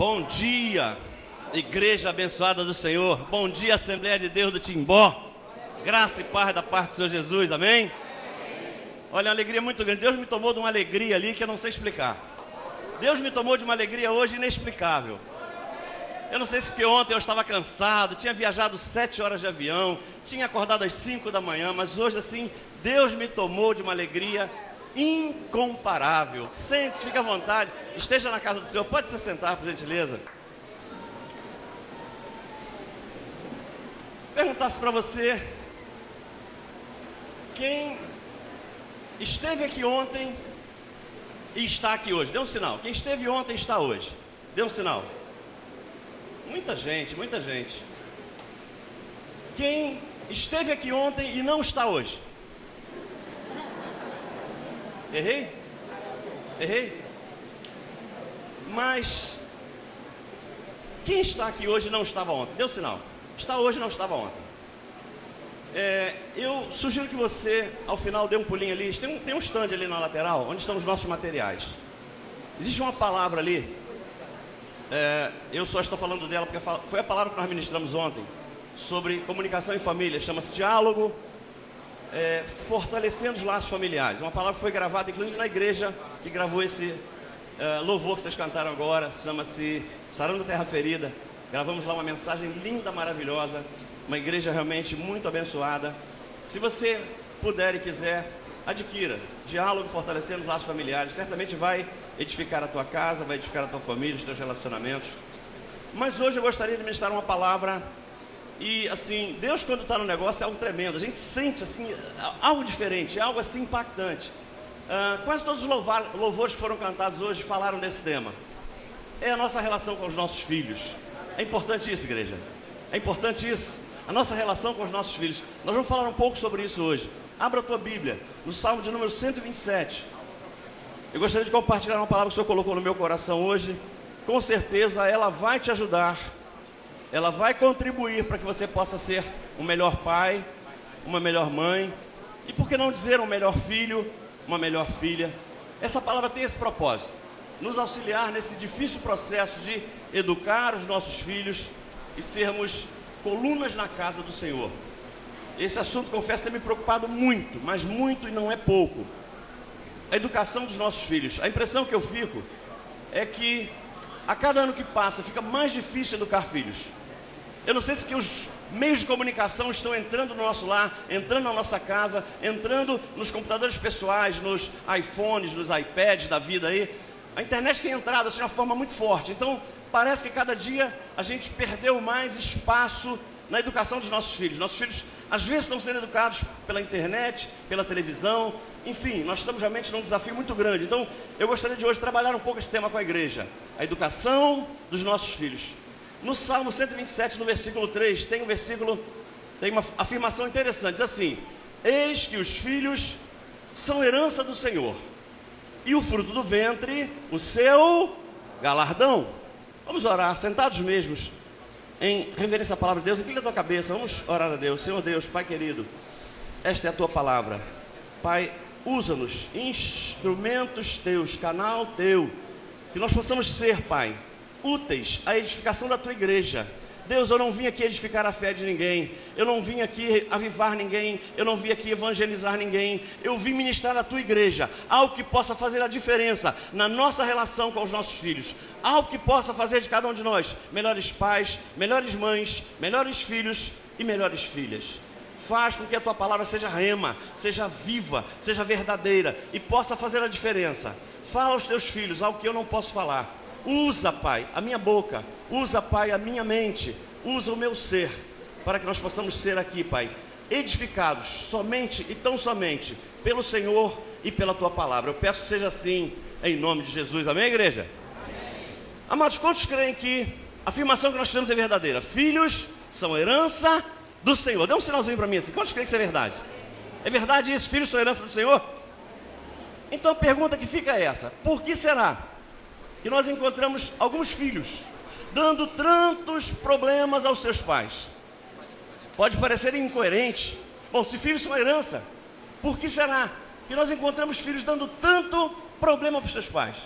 Bom dia, igreja abençoada do Senhor. Bom dia, Assembleia de Deus do Timbó. Graça e paz da parte do Senhor Jesus, amém? Olha, uma alegria muito grande. Deus me tomou de uma alegria ali que eu não sei explicar. Deus me tomou de uma alegria hoje inexplicável. Eu não sei se porque ontem eu estava cansado, tinha viajado 7 horas de avião, tinha acordado às 5 da manhã, mas hoje assim, Deus me tomou de uma alegria incomparável. Sente-se, fique à vontade, esteja na casa do Senhor. Pode se sentar, por gentileza. Perguntasse para você, quem esteve aqui ontem e está aqui hoje? Dê um sinal. Quem esteve ontem está hoje. Dê um sinal. Muita gente, muita gente. Quem esteve aqui ontem e não está hoje? Errei? Errei? Mas quem está aqui hoje e não estava ontem? Dê um sinal. Está hoje e não estava ontem. Eu sugiro que você, ao final, dê um pulinho ali. Tem um stand ali na lateral, onde estão os nossos materiais. Existe uma palavra ali. Eu só estou falando dela porque foi a palavra que nós ministramos ontem sobre comunicação em família. Chama-se diálogo, fortalecendo os laços familiares. Uma palavra que foi gravada, inclusive na igreja que gravou esse louvor que vocês cantaram agora. Chama-se Sarando a Terra Ferida. Gravamos lá uma mensagem linda, maravilhosa. Uma igreja realmente muito abençoada. Se você puder e quiser, adquira. Diálogo fortalecendo os laços familiares. Certamente vai edificar a tua casa, vai edificar a tua família, os teus relacionamentos. Mas hoje eu gostaria de ministrar uma palavra. E assim, Deus quando está no negócio é algo tremendo. A gente sente assim, algo diferente, algo assim impactante. Quase todos os louvores que foram cantados hoje falaram desse tema. É a nossa relação com os nossos filhos. É importante isso, igreja. É importante isso. A nossa relação com os nossos filhos. Nós vamos falar um pouco sobre isso hoje. Abra a tua Bíblia, no Salmo de número 127. Eu gostaria de compartilhar uma palavra que o Senhor colocou no meu coração hoje. Com certeza ela vai te ajudar. Ela vai contribuir para que você possa ser um melhor pai, uma melhor mãe. E por que não dizer um melhor filho, uma melhor filha? Essa palavra tem esse propósito. Nos auxiliar nesse difícil processo de educar os nossos filhos e sermos colunas na casa do Senhor. Esse assunto, confesso, tem me preocupado muito, mas muito e não é pouco. A educação dos nossos filhos. A impressão que eu fico é que a cada ano que passa fica mais difícil educar filhos. Eu não sei se que os meios de comunicação estão entrando no nosso lar, entrando na nossa casa, entrando nos computadores pessoais, nos iPhones, nos iPads da vida aí. A internet tem entrado assim de uma forma muito forte. Então, parece que cada dia a gente perdeu mais espaço na educação dos nossos filhos. Nossos filhos, às vezes, estão sendo educados pela internet, pela televisão. Enfim, nós estamos realmente num desafio muito grande. Então, eu gostaria de hoje trabalhar um pouco esse tema com a igreja. A educação dos nossos filhos. No Salmo 127, no versículo 3, tem uma afirmação interessante. Diz assim: eis que os filhos são herança do Senhor, e o fruto do ventre, o seu galardão. Vamos orar, sentados mesmos, em reverência à palavra de Deus. Inclina a tua cabeça, vamos orar a Deus. Senhor Deus, Pai querido, esta é a tua palavra. Pai, usa-nos, instrumentos teus, canal teu, que nós possamos ser, Pai, úteis à edificação da tua igreja. Deus, eu não vim aqui edificar a fé de ninguém, eu não vim aqui avivar ninguém, eu não vim aqui evangelizar ninguém, eu vim ministrar a tua igreja, algo que possa fazer a diferença na nossa relação com os nossos filhos, algo que possa fazer de cada um de nós melhores pais, melhores mães, melhores filhos e melhores filhas. Faz com que a tua palavra seja rema, seja viva, seja verdadeira e possa fazer a diferença. Fala aos teus filhos algo que eu não posso falar. Usa, Pai, a minha boca, usa, Pai, a minha mente, usa o meu ser, para que nós possamos ser aqui, Pai, edificados somente e tão somente pelo Senhor e pela tua palavra. Eu peço que seja assim, em nome de Jesus. Amém, igreja? Amém. Amados, quantos creem que a afirmação que nós fizemos é verdadeira? Filhos são herança do Senhor. Dê um sinalzinho para mim assim. Quantos creem que isso é verdade? É verdade isso? Filhos são herança do Senhor? Então a pergunta que fica é essa: por que será que nós encontramos alguns filhos dando tantos problemas aos seus pais? Pode parecer incoerente. Bom, se filhos são herança, por que será que nós encontramos filhos dando tanto problema para os seus pais?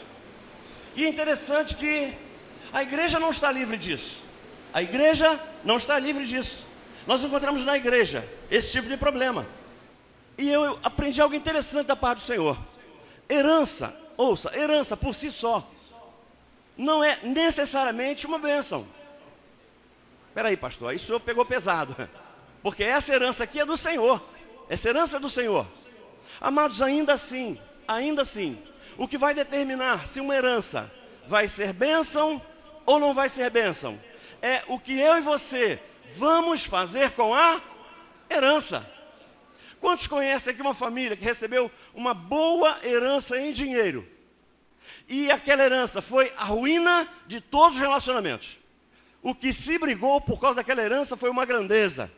E é interessante que A igreja não está livre disso. A igreja não está livre disso. Nós encontramos na igreja esse tipo de problema. E eu aprendi algo interessante da parte do Senhor. Herança, ouça, herança por si só não é necessariamente uma bênção. Espera aí, pastor, aí o senhor pegou pesado. Porque essa herança aqui é do Senhor. Essa herança é do Senhor. Amados, ainda assim, o que vai determinar se uma herança vai ser bênção ou não vai ser bênção é o que eu e você vamos fazer com a herança. Quantos conhecem aqui uma família que recebeu uma boa herança em dinheiro? E aquela herança foi a ruína de todos os relacionamentos. O que se brigou por causa daquela herança foi uma grandeza.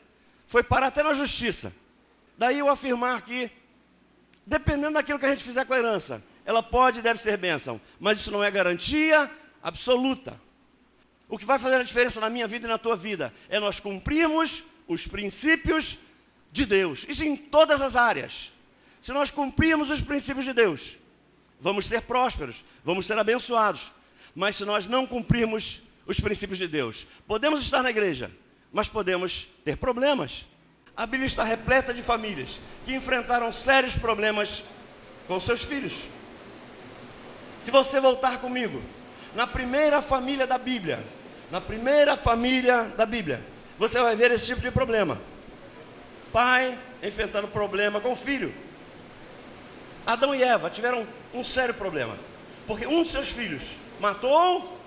Foi parar até na justiça. Daí eu afirmar que, dependendo daquilo que a gente fizer com a herança, ela pode e deve ser bênção. Mas isso não é garantia absoluta. O que vai fazer a diferença na minha vida e na tua vida é nós cumprirmos os princípios de Deus. Isso em todas as áreas. Se nós cumprirmos os princípios de Deus, vamos ser prósperos, vamos ser abençoados. Mas se nós não cumprirmos os princípios de Deus, podemos estar na igreja, mas podemos ter problemas. A Bíblia está repleta de famílias que enfrentaram sérios problemas com seus filhos. Se você voltar comigo, na primeira família da Bíblia, você vai ver esse tipo de problema. Pai enfrentando problema com o filho. Adão e Eva tiveram um sério problema, porque um de seus filhos matou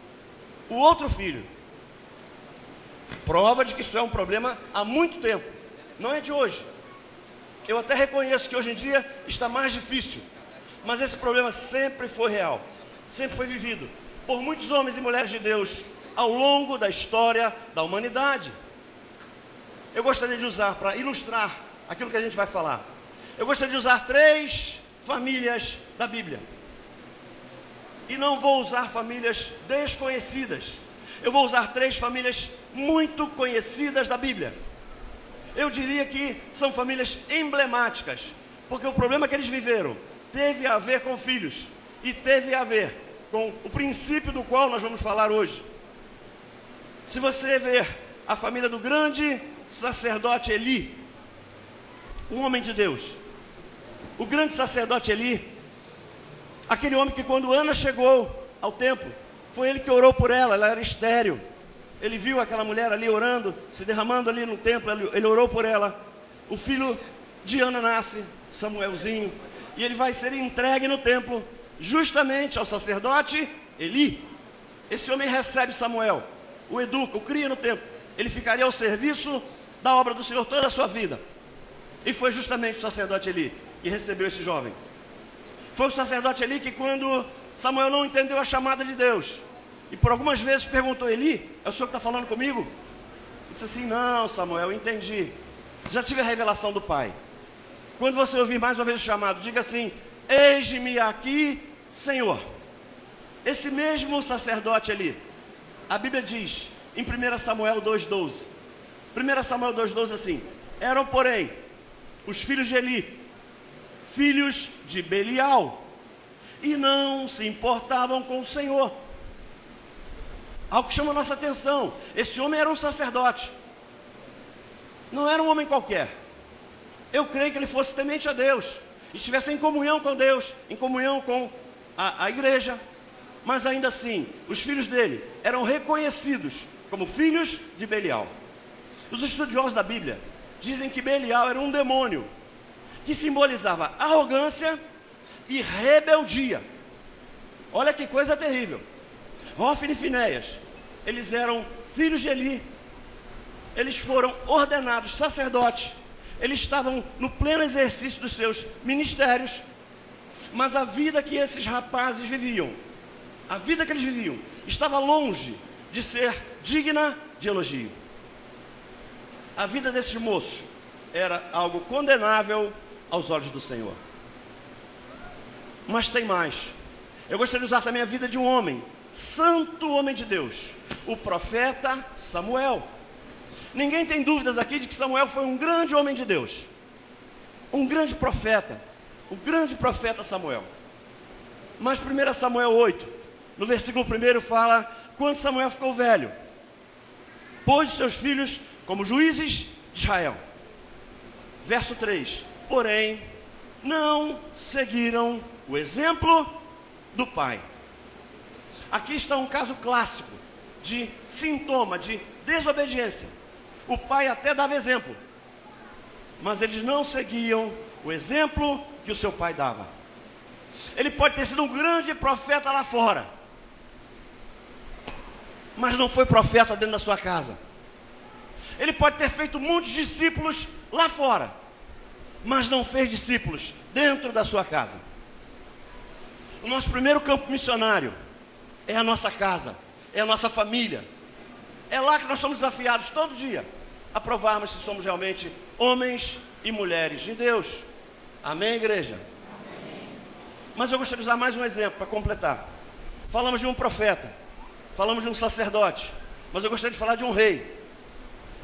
o outro filho. Prova de que isso é um problema há muito tempo, não é de hoje. Eu até reconheço que hoje em dia está mais difícil, mas esse problema sempre foi real, sempre foi vivido por muitos homens e mulheres de Deus ao longo da história da humanidade. Eu gostaria de usar, para ilustrar aquilo que a gente vai falar, eu gostaria de usar 3 famílias da Bíblia. E não vou usar famílias desconhecidas. Eu vou usar 3 famílias muito conhecidas da Bíblia. Eu diria que são famílias emblemáticas, porque o problema que eles viveram teve a ver com filhos e teve a ver com o princípio do qual nós vamos falar hoje. Se você ver a família do grande sacerdote Eli, um homem de Deus, o grande sacerdote Eli, aquele homem que quando Ana chegou ao templo, foi ele que orou por ela, ela era estéril. Ele viu aquela mulher ali orando, se derramando ali no templo, ele orou por ela. O filho de Ana nasce, Samuelzinho, e ele vai ser entregue no templo, justamente ao sacerdote Eli. Esse homem recebe Samuel, o educa, o cria no templo. Ele ficaria ao serviço da obra do Senhor toda a sua vida. E foi justamente o sacerdote Eli que recebeu esse jovem. Foi o sacerdote Eli que, quando Samuel não entendeu a chamada de Deus, e por algumas vezes perguntou: Eli, é o senhor que está falando comigo? Ele disse assim: não, Samuel, eu entendi, já tive a revelação do Pai. Quando você ouvir mais uma vez o chamado, diga assim: eis-me aqui, Senhor. Esse mesmo sacerdote Eli, a Bíblia diz em 1 Samuel 2,12, 1 Samuel 2,12 assim: eram, porém, os filhos de Eli, filhos de Belial, e não se importavam com o Senhor. Algo que chama a nossa atenção: esse homem era um sacerdote, não era um homem qualquer. Eu creio que ele fosse temente a Deus, estivesse em comunhão com Deus, em comunhão com a igreja, mas ainda assim, os filhos dele eram reconhecidos como filhos de Belial. Os estudiosos da Bíblia dizem que Belial era um demônio que simbolizava arrogância e rebeldia. Olha que coisa terrível. Hófni e Finéias, eles eram filhos de Eli, eles foram ordenados sacerdotes, eles estavam no pleno exercício dos seus ministérios, mas a vida que esses rapazes viviam, a vida que eles viviam, estava longe de ser digna de elogio. A vida desses moços era algo condenável aos olhos do Senhor. Mas tem mais. Eu gostaria de usar também a vida de um homem, santo homem de Deus, o profeta Samuel. Ninguém tem dúvidas aqui de que Samuel foi um grande homem de Deus, um grande profeta, o grande profeta Samuel. Mas 1 Samuel 8, no versículo 1 fala: quando Samuel ficou velho, pôs os seus filhos como juízes de Israel. Verso 3. Porém, não seguiram o exemplo do pai. Aqui está um caso clássico de sintoma de desobediência. O pai até dava exemplo, mas eles não seguiam o exemplo que o seu pai dava. Ele pode ter sido um grande profeta lá fora, mas não foi profeta dentro da sua casa. Ele pode ter feito muitos discípulos lá fora, mas não fez discípulos dentro da sua casa. O nosso primeiro campo missionário é a nossa casa, é a nossa família. É lá que nós somos desafiados todo dia a provarmos se somos realmente homens e mulheres de Deus. Amém, igreja? Amém. Mas eu gostaria de usar mais um exemplo para completar. Falamos de um profeta, falamos de um sacerdote, mas eu gostaria de falar de um rei,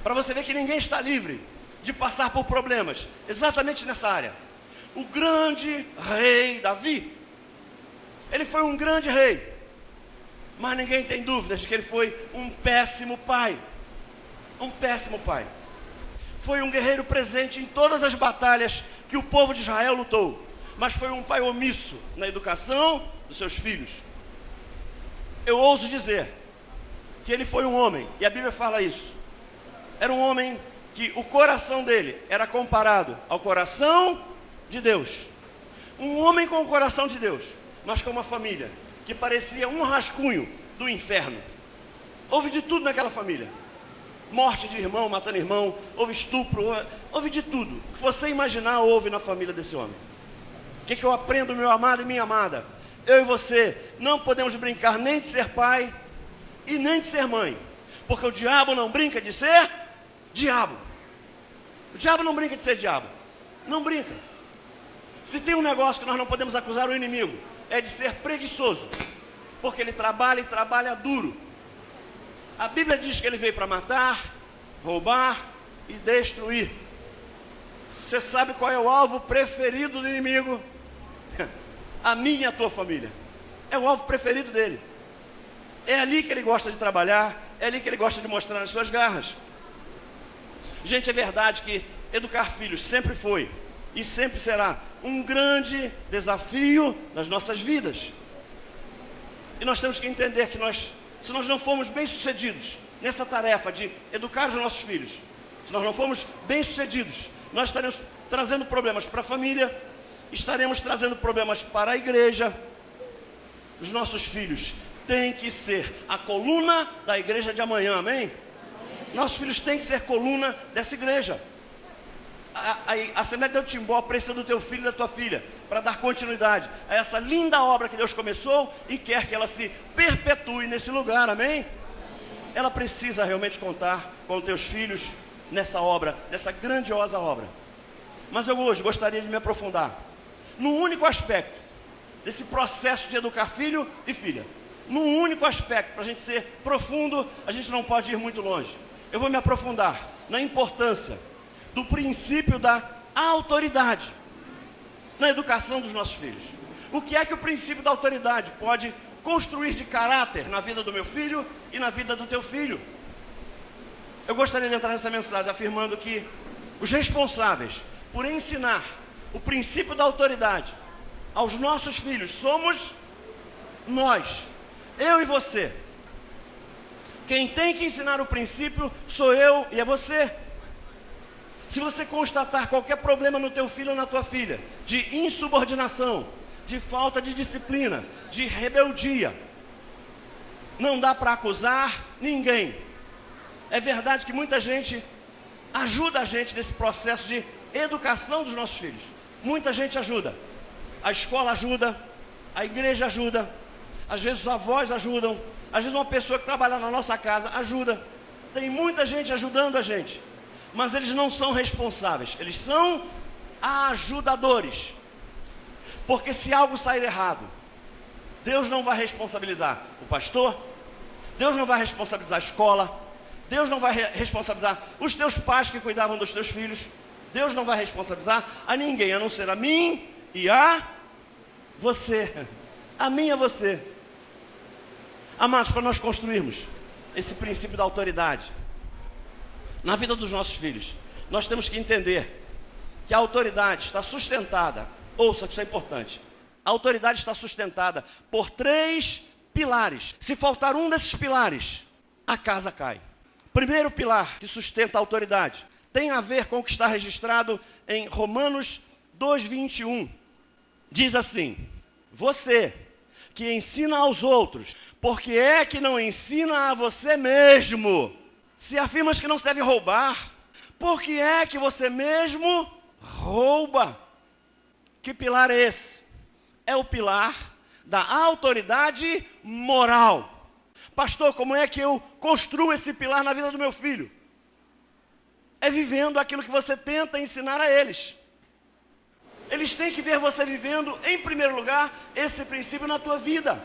para você ver que ninguém está livre de passar por problemas, exatamente nessa área. O grande rei Davi, ele foi um grande rei, mas ninguém tem dúvidas de que ele foi um péssimo pai. Um péssimo pai. Foi um guerreiro presente em todas as batalhas que o povo de Israel lutou, mas foi um pai omisso na educação dos seus filhos. Eu ouso dizer que ele foi um homem, e a Bíblia fala isso. Era um homem que o coração dele era comparado ao coração de Deus. Um homem com o coração de Deus, mas com uma família que parecia um rascunho do inferno. Houve de tudo naquela família. Morte de irmão, matando irmão, houve estupro, houve de tudo. O que você imaginar houve na família desse homem. O que eu aprendo, meu amado e minha amada? Eu e você não podemos brincar nem de ser pai e nem de ser mãe, porque o diabo não brinca de ser diabo. O diabo não brinca de ser diabo. Não brinca. Se tem um negócio que nós não podemos acusar o inimigo, é de ser preguiçoso, porque ele trabalha e trabalha duro. A Bíblia diz que ele veio para matar, roubar e destruir. Você sabe qual é o alvo preferido do inimigo? A minha e a tua família. É o alvo preferido dele. É ali que ele gosta de trabalhar, é ali que ele gosta de mostrar as suas garras. Gente, é verdade que educar filhos sempre foi e sempre será um grande desafio nas nossas vidas. E nós temos que entender que se nós não formos bem-sucedidos nessa tarefa de educar os nossos filhos, se nós não formos bem-sucedidos, nós estaremos trazendo problemas para a família, estaremos trazendo problemas para a igreja. Os nossos filhos têm que ser a coluna da igreja de amanhã, amém? Nossos filhos têm que ser coluna dessa igreja. A Assembleia de Deus de Timbó precisa do teu filho e da tua filha para dar continuidade a essa linda obra que Deus começou e quer que ela se perpetue nesse lugar, amém? Ela precisa realmente contar com os teus filhos nessa obra, nessa grandiosa obra. Mas eu hoje gostaria de me aprofundar num único aspecto desse processo de educar filho e filha. Num único aspecto, para a gente ser profundo, a gente não pode ir muito longe. Eu vou me aprofundar na importância do princípio da autoridade na educação dos nossos filhos. O que é que o princípio da autoridade pode construir de caráter na vida do meu filho e na vida do teu filho? Eu gostaria de entrar nessa mensagem afirmando que os responsáveis por ensinar o princípio da autoridade aos nossos filhos somos nós, eu e você. Quem tem que ensinar o princípio sou eu e é você. Se você constatar qualquer problema no teu filho ou na tua filha, de insubordinação, de falta de disciplina, de rebeldia, não dá para acusar ninguém. É verdade que muita gente ajuda a gente nesse processo de educação dos nossos filhos. Muita gente ajuda. A escola ajuda, a igreja ajuda, às vezes os avós ajudam, às vezes uma pessoa que trabalha na nossa casa ajuda. Tem muita gente ajudando a gente. Mas eles não são responsáveis, eles são ajudadores. Porque se algo sair errado, Deus não vai responsabilizar o pastor, Deus não vai responsabilizar a escola, Deus não vai responsabilizar os teus pais que cuidavam dos teus filhos, Deus não vai responsabilizar a ninguém, a não ser a mim e a você. A mim e a você. Amados, para nós construirmos esse princípio da autoridade na vida dos nossos filhos, nós temos que entender que a autoridade está sustentada, ouça que isso é importante, a autoridade está sustentada por 3 pilares. Se faltar um desses pilares, a casa cai. Primeiro pilar que sustenta a autoridade tem a ver com o que está registrado em Romanos 2:21. Diz assim: você que ensina aos outros, por que é que não ensina a você mesmo? Se afirmas que não se deve roubar, por que é que você mesmo rouba? Que pilar é esse? É o pilar da autoridade moral. Pastor, como é que eu construo esse pilar na vida do meu filho? É vivendo aquilo que você tenta ensinar a eles. Eles têm que ver você vivendo, em primeiro lugar, esse princípio na tua vida.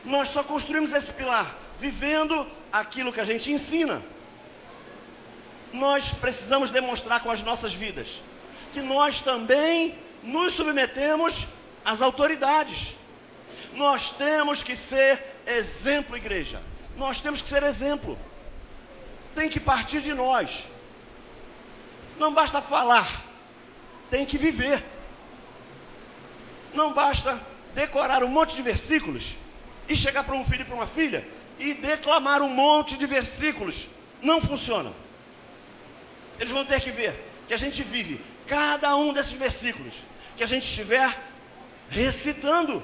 Nós só construímos esse pilar vivendo aquilo que a gente ensina. Nós precisamos demonstrar com as nossas vidas que nós também nos submetemos às autoridades. Nós temos que ser exemplo, igreja. Nós temos que ser exemplo. Tem que partir de nós. Não basta falar, tem que viver. Não basta decorar um monte de versículos e chegar para um filho e para uma filha e declamar um monte de versículos. Não funciona. Eles vão ter que ver que a gente vive cada um desses versículos que a gente estiver recitando.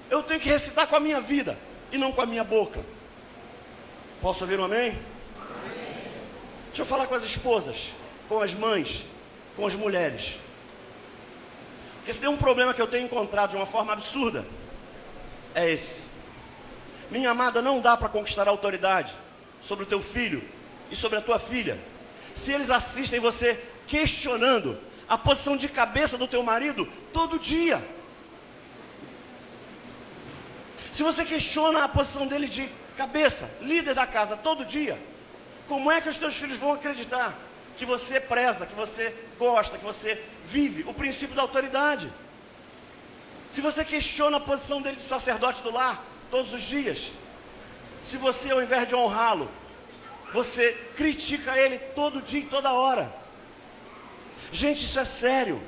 Eu tenho que recitar com a minha vida e não com a minha boca. Posso ouvir um amém? Amém. Deixa eu falar com as esposas, com as mães, com as mulheres. Porque se tem um problema que eu tenho encontrado de uma forma absurda, é esse. Minha amada, não dá para conquistar a autoridade sobre o teu filho e sobre a tua filha se eles assistem você questionando a posição de cabeça do teu marido todo dia. Se você questiona a posição dele de cabeça, líder da casa, todo dia, como é que os teus filhos vão acreditar que você preza, que você gosta, que você vive o princípio da autoridade? Se você questiona a posição dele de sacerdote do lar todos os dias, se você, ao invés de honrá-lo, você critica ele todo dia e toda hora. Gente, isso é sério.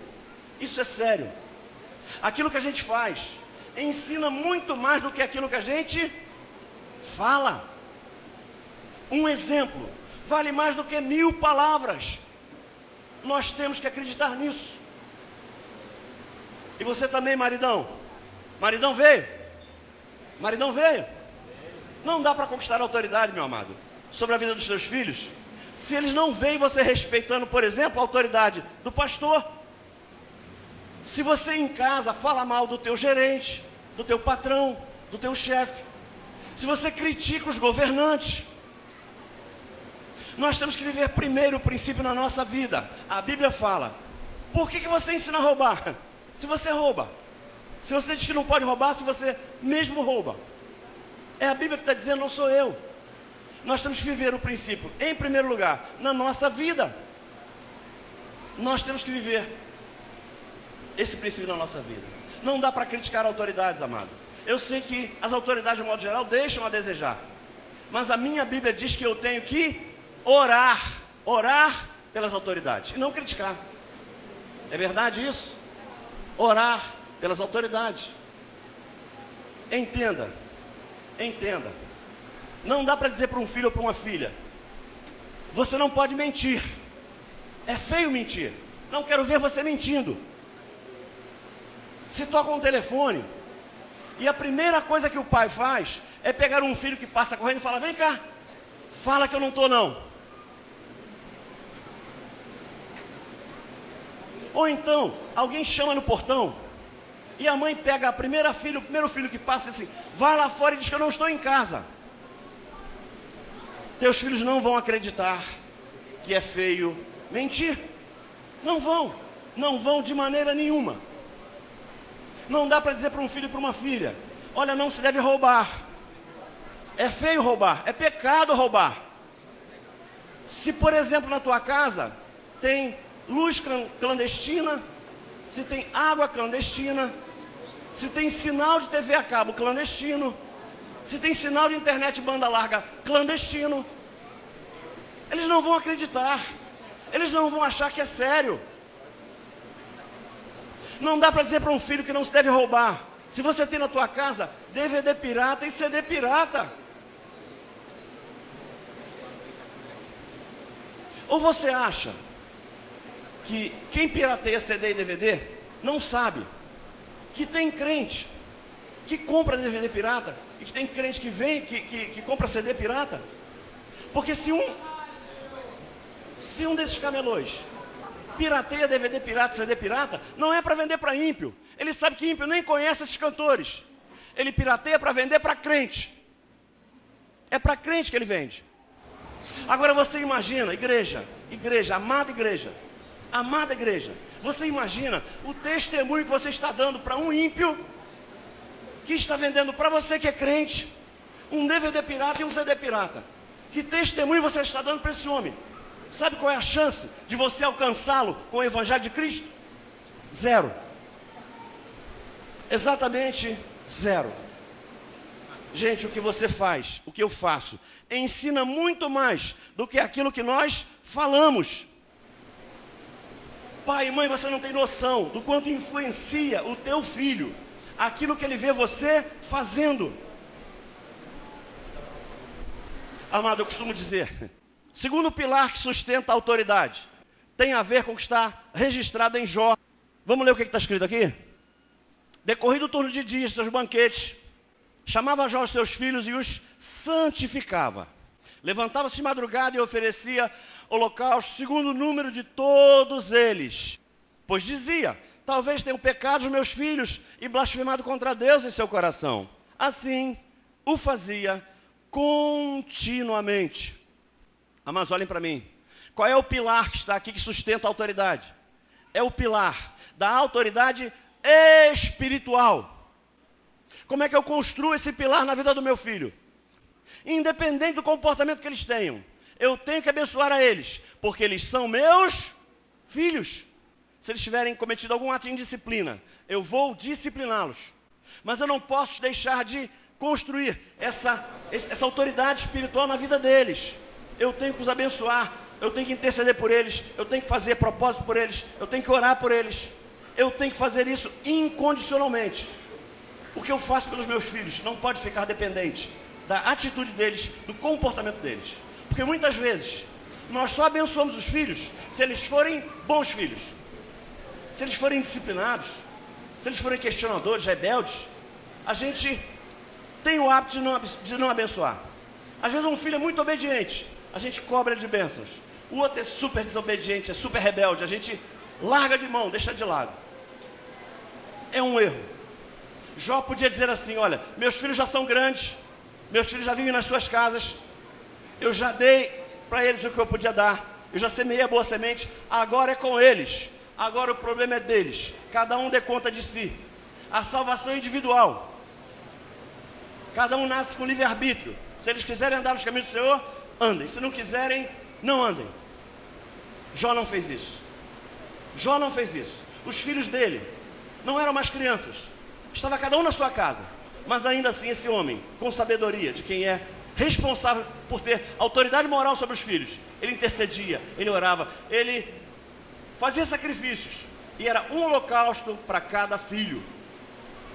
Isso é sério. Aquilo que a gente faz ensina muito mais do que aquilo que a gente fala. Um exemplo vale mais do que 1000 palavras. Nós temos que acreditar nisso. E você também, maridão? Maridão veio? Maridão veio? Não dá para conquistar a autoridade, meu amado, sobre a vida dos seus filhos, se eles não veem você respeitando, por exemplo, a autoridade do pastor. Se você em casa fala mal do teu gerente, do teu patrão, do teu chefe, se você critica os governantes, nós temos que viver primeiro o princípio na nossa vida. A Bíblia fala: por que você ensina a roubar? Se você rouba, se você diz que não pode roubar, se você mesmo rouba, é a Bíblia que está dizendo, não sou eu. Nós temos que viver o princípio, em primeiro lugar, na nossa vida. Nós temos que viver esse princípio na nossa vida. Não dá para criticar autoridades, amado. Eu sei que as autoridades, de modo geral, deixam a desejar, mas a minha Bíblia diz que eu tenho que orar pelas autoridades, e não criticar. É verdade isso? Orar pelas autoridades. Entenda. Não dá para dizer para um filho ou para uma filha: você não pode mentir. É feio mentir. Não quero ver você mentindo. Se toca um telefone e a primeira coisa que o pai faz é pegar um filho que passa correndo e fala: vem cá, fala que eu não estou não. Ou então, alguém chama no portão e a mãe pega o primeiro filho que passa e diz assim: vai lá fora e diz que eu não estou em casa. Teus filhos não vão acreditar que é feio mentir. Não vão de maneira nenhuma. Não dá para dizer para um filho e para uma filha: olha, não se deve roubar. É feio roubar, é pecado roubar. Se, por exemplo, na tua casa tem luz clandestina, se tem água clandestina, se tem sinal de TV a cabo clandestino, se tem sinal de internet banda larga clandestino, eles não vão acreditar, eles não vão achar que é sério. Não dá para dizer para um filho que não se deve roubar. Se você tem na tua casa DVD pirata e CD pirata. Ou você acha que quem pirateia CD e DVD não sabe que tem crente que compra DVD pirata e que tem crente que vem, que compra CD pirata? Porque se um desses camelôs pirateia DVD pirata, CD pirata, não é para vender para ímpio. Ele sabe que ímpio nem conhece esses cantores. Ele pirateia para vender para crente. É para crente que ele vende. Agora você imagina, igreja, amada igreja, você imagina o testemunho que você está dando para um ímpio que está vendendo para você que é crente um DVD pirata e um CD pirata. Que testemunho você está dando para esse homem? Sabe qual é a chance de você alcançá-lo com o Evangelho de Cristo? Zero. Exatamente zero. Gente, o que você faz, o que eu faço, ensina muito mais do que aquilo que nós falamos. Pai e mãe, você não tem noção do quanto influencia o teu filho aquilo que ele vê você fazendo. Amado, eu costumo dizer, segundo pilar que sustenta a autoridade, tem a ver com o que está registrado em Jó. Vamos ler o que está escrito aqui? Decorrido o turno de dias, seus banquetes, chamava Jó os seus filhos e os santificava. Levantava-se de madrugada e oferecia holocausto segundo o número de todos eles. Pois dizia, talvez tenham pecado os meus filhos e blasfemado contra Deus em seu coração. Assim, o fazia continuamente. Amados, olhem para mim. Qual é o pilar que está aqui que sustenta a autoridade? É o pilar da autoridade espiritual. Como é que eu construo esse pilar na vida do meu filho? Independente do comportamento que eles tenham, eu tenho que abençoar a eles, porque eles são meus filhos. Se eles tiverem cometido algum ato de indisciplina, eu vou discipliná-los. Mas eu não posso deixar de construir essa autoridade espiritual na vida deles. Eu tenho que os abençoar, eu tenho que interceder por eles, eu tenho que fazer propósito por eles, eu tenho que orar por eles. Eu tenho que fazer isso incondicionalmente. O que eu faço pelos meus filhos não pode ficar dependente da atitude deles, do comportamento deles. Porque muitas vezes, nós só abençoamos os filhos se eles forem bons filhos. Se eles forem disciplinados, se eles forem questionadores, rebeldes, a gente tem o hábito de não abençoar. Às vezes um filho é muito obediente, a gente cobra ele de bênçãos. O outro é super desobediente, é super rebelde, a gente larga de mão, deixa de lado. É um erro. Jó podia dizer assim, olha, meus filhos já são grandes, meus filhos já vivem nas suas casas, eu já dei para eles o que eu podia dar, eu já semeei a boa semente, agora é com eles, agora o problema é deles, cada um dê conta de si. A salvação é individual, cada um nasce com livre-arbítrio. Se eles quiserem andar nos caminhos do Senhor, andem, se não quiserem, não andem. Jó não fez isso. Jó não fez isso. Os filhos dele não eram mais crianças, estava cada um na sua casa, mas ainda assim esse homem, com sabedoria de quem é responsável por ter autoridade moral sobre os filhos, ele intercedia, ele orava, ele fazia sacrifícios, e era um holocausto para cada filho.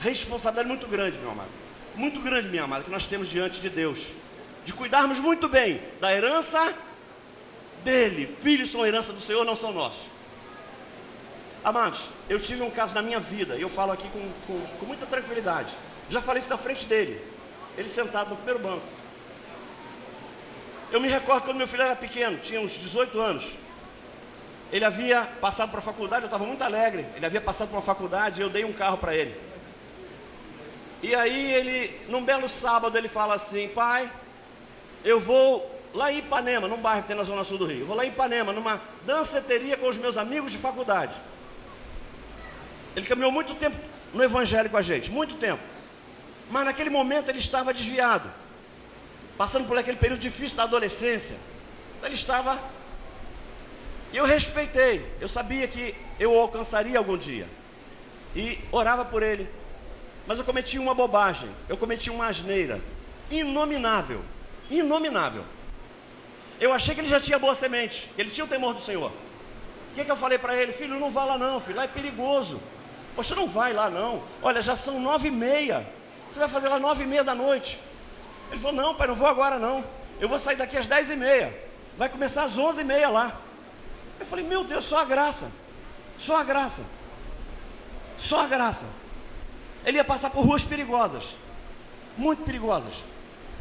Responsabilidade muito grande, meu amado, muito grande, minha amada, que nós temos diante de Deus, de cuidarmos muito bem da herança dele. Filhos são herança do Senhor, não são nossos. Amados, eu tive um caso na minha vida, e eu falo aqui com muita tranquilidade. Já falei isso na frente dele, ele sentado no primeiro banco. Eu me recordo quando meu filho era pequeno, tinha uns 18 anos. Ele havia passado para a faculdade, eu estava muito alegre. Ele havia passado para uma faculdade e eu dei um carro para ele. E aí ele, num belo sábado, ele fala assim, pai, eu vou lá em Ipanema, num bairro que tem na zona sul do Rio. Eu vou lá em Ipanema, numa danceteria com os meus amigos de faculdade. Ele caminhou muito tempo no evangelho com a gente, muito tempo. Mas naquele momento ele estava desviado, passando por aquele período difícil da adolescência. Ele estava... E eu respeitei, eu sabia que eu o alcançaria algum dia. E orava por ele. Mas eu cometi uma bobagem, eu cometi uma asneira. inominável. Inominável. Eu achei que ele já tinha boa semente, que ele tinha o temor do Senhor. O que eu falei para ele? Filho, não vá lá não, filho, lá é perigoso. Poxa, não vai lá não. Olha, já são 9h30. Você vai fazer lá 9h30 da noite. Ele falou, não pai, não vou agora não. Eu vou sair daqui às 10h30. Vai começar às 11h30 lá. Eu falei, meu Deus, só a graça. Só a graça. Só a graça. Ele ia passar por ruas perigosas. Muito perigosas.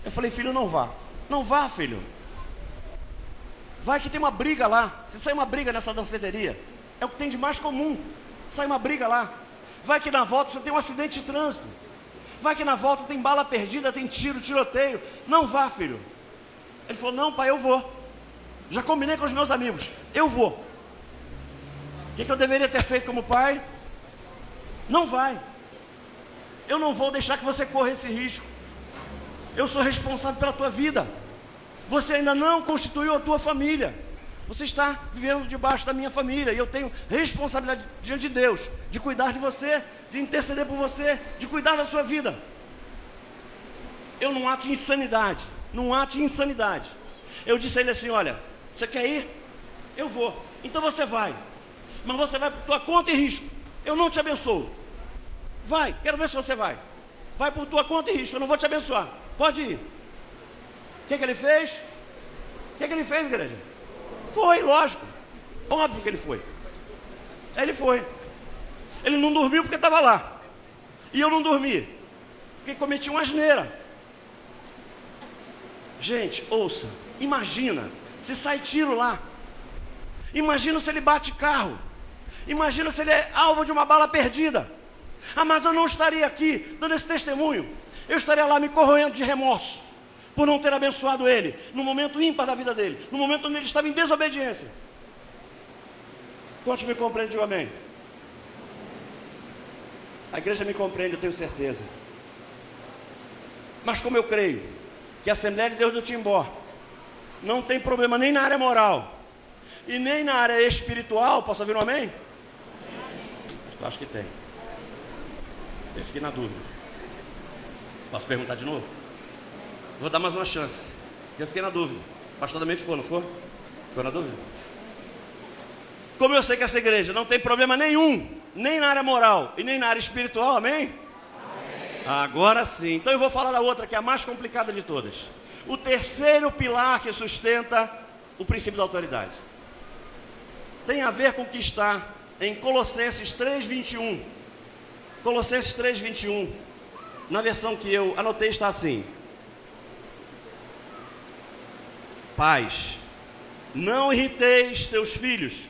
Eu falei, filho, não vá. Não vá, filho. Vai que tem uma briga lá. Se sair uma briga nessa danceteria, é o que tem de mais comum. Sai uma briga lá. Vai que na volta você tem um acidente de trânsito. Vai que na volta tem bala perdida, tem tiro, tiroteio. Não vá, filho. Ele falou, não pai, eu vou. Já combinei com os meus amigos. Eu vou. O que eu deveria ter feito como pai? Não vai. Eu não vou deixar que você corra esse risco. Eu sou responsável pela tua vida. Você ainda não constituiu a tua família. Você está vivendo debaixo da minha família. E eu tenho responsabilidade diante de Deus, de cuidar de você, de interceder por você, de cuidar da sua vida. Eu num ato de insanidade. Num ato de insanidade. Eu disse a ele assim, olha, você quer ir? Eu vou. Então você vai. Mas você vai por tua conta e risco. Eu não te abençoo. Vai, quero ver se você vai. Vai por tua conta e risco, eu não vou te abençoar. Pode ir. O que ele fez? O que ele fez, igreja? Foi, lógico. Óbvio que ele foi. Ele foi. Ele não dormiu porque estava lá. E eu não dormi. Porque cometi uma asneira. Gente, ouça. Imagina se sai tiro lá. Imagina se ele bate carro. Imagina se ele é alvo de uma bala perdida. Ah, mas eu não estaria aqui dando esse testemunho. Eu estaria lá me corroendo de remorso por não ter abençoado ele no momento ímpar da vida dele, no momento onde ele estava em desobediência. Quantos me compreendem? Digo amém. A igreja me compreende, eu tenho certeza. Mas como eu creio que a Assembleia de Deus do Timbó não tem problema nem na área moral e nem na área espiritual, posso ouvir um amém? Eu acho que tem. Eu fiquei na dúvida. Posso perguntar de novo? Vou dar mais uma chance. Eu fiquei na dúvida. O pastor também ficou, não ficou? Ficou na dúvida? Como eu sei que essa igreja não tem problema nenhum, nem na área moral e nem na área espiritual, amém? Amém. Agora sim. Então eu vou falar da outra, que é a mais complicada de todas. O terceiro pilar que sustenta o princípio da autoridade. Tem a ver com o que está em Colossenses 3:21. Colossenses 3:21. Na versão que eu anotei está assim: pais, não irriteis seus filhos,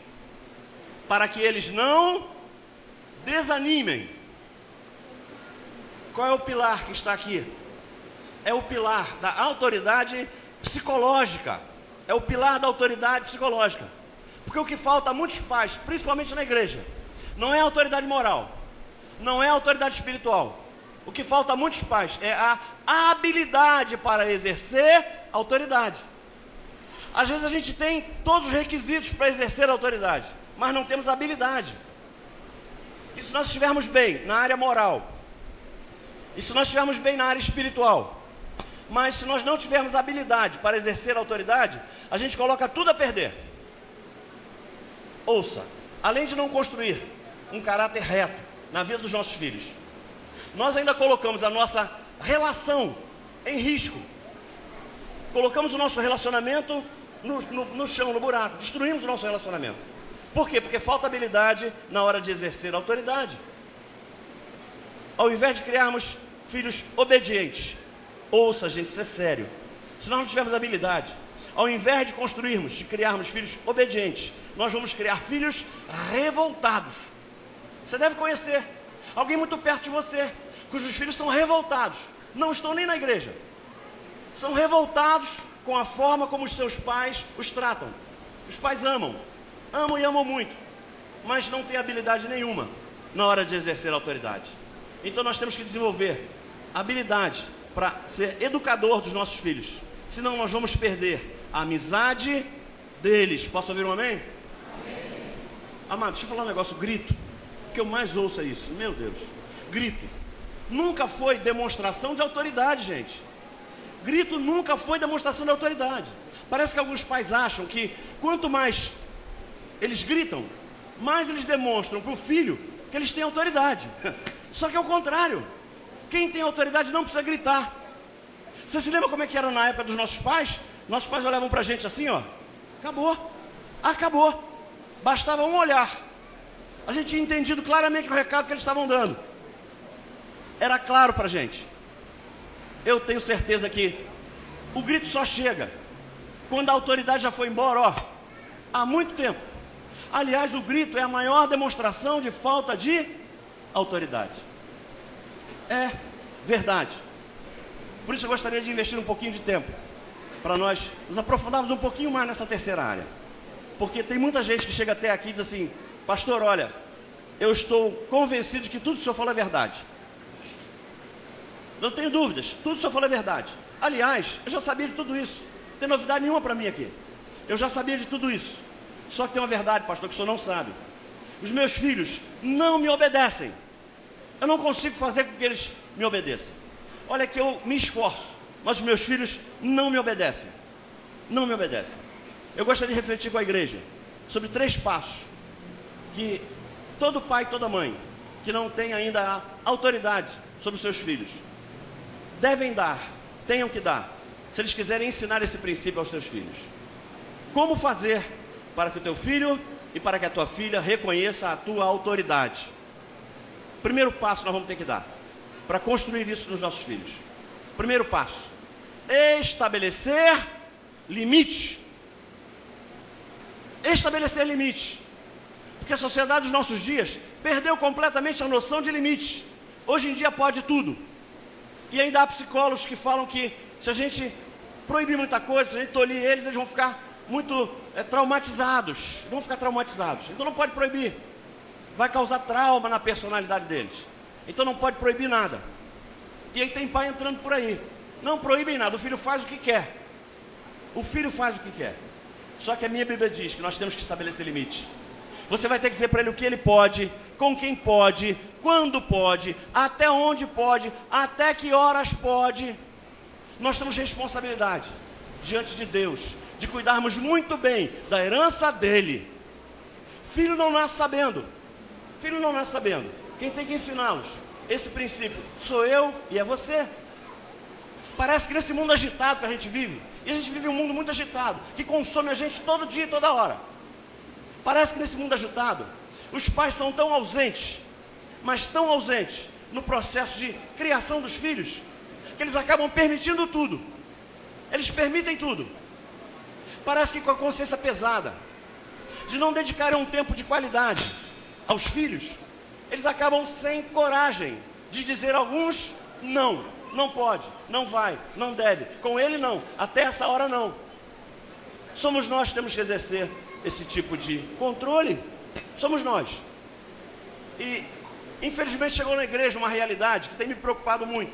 para que eles não desanimem. Qual é o pilar que está aqui? É o pilar da autoridade psicológica. É o pilar da autoridade psicológica. Porque o que falta a muitos pais, principalmente na igreja, não é a autoridade moral, não é a autoridade espiritual. O que falta a muitos pais é a habilidade para exercer autoridade. Às vezes a gente tem todos os requisitos para exercer a autoridade, mas não temos habilidade. E se nós estivermos bem na área moral, e se nós estivermos bem na área espiritual, mas se nós não tivermos habilidade para exercer a autoridade, a gente coloca tudo a perder. Ouça, além de não construir um caráter reto na vida dos nossos filhos, nós ainda colocamos a nossa relação em risco. Colocamos o nosso relacionamento no chão, no buraco. Destruímos o nosso relacionamento. Por quê? Porque falta habilidade na hora de exercer a autoridade. Ao invés de criarmos filhos obedientes, ouça, gente, isso é sério. Se nós não tivermos habilidade, ao invés de construirmos, de criarmos filhos obedientes, nós vamos criar filhos revoltados. Você deve conhecer alguém muito perto de você, cujos filhos são revoltados, não estão nem na igreja, são revoltados com a forma como os seus pais os tratam. Os pais amam e amam muito, mas não têm habilidade nenhuma na hora de exercer a autoridade. Então nós temos que desenvolver habilidade para ser educador dos nossos filhos, senão nós vamos perder a amizade deles. Posso ouvir um amém? Amém. Amado, deixa eu falar um negócio, grito. O que eu mais ouço é isso, meu Deus, grito. Nunca foi demonstração de autoridade, gente. Grito nunca foi demonstração de autoridade. Parece que alguns pais acham que quanto mais eles gritam, mais eles demonstram para o filho que eles têm autoridade. Só que é o contrário. Quem tem autoridade não precisa gritar. Você se lembra como é que era na época dos nossos pais? Nossos pais olhavam para a gente assim, ó. Acabou. Acabou. Bastava um olhar. A gente tinha entendido claramente o recado que eles estavam dando. Era claro para a gente. Eu tenho certeza que o grito só chega quando a autoridade já foi embora, ó, há muito tempo. Aliás, o grito é a maior demonstração de falta de autoridade. É verdade. Por isso eu gostaria de investir um pouquinho de tempo para nós nos aprofundarmos um pouquinho mais nessa terceira área. Porque tem muita gente que chega até aqui e diz assim: pastor, olha, eu estou convencido de que tudo que o senhor falou é verdade. Não tenho dúvidas, tudo que o senhor falou é verdade. Aliás, eu já sabia de tudo isso. Não tem novidade nenhuma para mim aqui. Eu já sabia de tudo isso. Só que tem uma verdade, pastor, que o senhor não sabe. Os meus filhos não me obedecem. Eu não consigo fazer com que eles me obedeçam. Olha que eu me esforço, mas os meus filhos não me obedecem. Não me obedecem. Eu gostaria de refletir com a igreja sobre 3 passos que todo pai e toda mãe que não tem ainda a autoridade sobre os seus filhos devem dar, tenham que dar, se eles quiserem ensinar esse princípio aos seus filhos. Como fazer para que o teu filho e para que a tua filha reconheça a tua autoridade? Primeiro passo nós vamos ter que dar para construir isso nos nossos filhos. Primeiro passo: estabelecer limites. Estabelecer limites. Porque a sociedade dos nossos dias perdeu completamente a noção de limites. Hoje em dia pode tudo. E ainda há psicólogos que falam que se a gente proibir muita coisa, se a gente tolir eles vão ficar muito traumatizados. Vão ficar traumatizados. Então não pode proibir. Vai causar trauma na personalidade deles. Então não pode proibir nada. E aí tem pai entrando por aí. Não proíbem nada, o filho faz o que quer. O filho faz o que quer. Só que a minha Bíblia diz que nós temos que estabelecer limites. Você vai ter que dizer para ele o que ele pode, com quem pode, quando pode, até onde pode, até que horas pode. Nós temos responsabilidade diante de Deus de cuidarmos muito bem da herança dele. Filho não nasce sabendo. Filho não nasce sabendo. Quem tem que ensiná-los esse princípio sou eu e é você. Parece que nesse mundo agitado que a gente vive, e a gente vive um mundo muito agitado, que consome a gente todo dia e toda hora. Parece que nesse mundo agitado, os pais são tão ausentes, mas tão ausentes no processo de criação dos filhos, que eles acabam permitindo tudo. Eles permitem tudo. Parece que com a consciência pesada, de não dedicarem um tempo de qualidade aos filhos, eles acabam sem coragem de dizer a alguns não. Não pode, não vai, não deve. Com ele não, até essa hora não. Somos nós que temos que exercer esse tipo de controle. Somos nós. E infelizmente chegou na igreja uma realidade que tem me preocupado muito.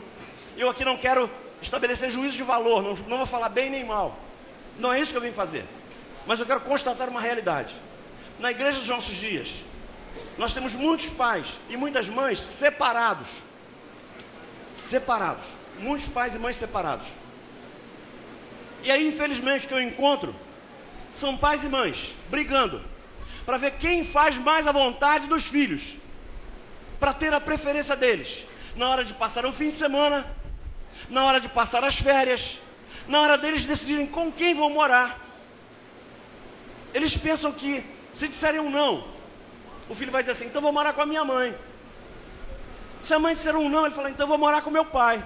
Eu aqui não quero estabelecer juízo de valor, não vou falar bem nem mal. Não é isso que eu vim fazer. Mas eu quero constatar uma realidade. Na igreja dos nossos dias, nós temos muitos pais e muitas mães separados. Muitos pais e mães separados. E aí, infelizmente, o que eu encontro são pais e mães brigando para ver quem faz mais a vontade dos filhos, para ter a preferência deles, na hora de passar o fim de semana, na hora de passar as férias, na hora deles decidirem com quem vão morar. Eles pensam que se disserem um não, o filho vai dizer assim: então vou morar com a minha mãe. Se a mãe disser um não, ele fala: então vou morar com meu pai.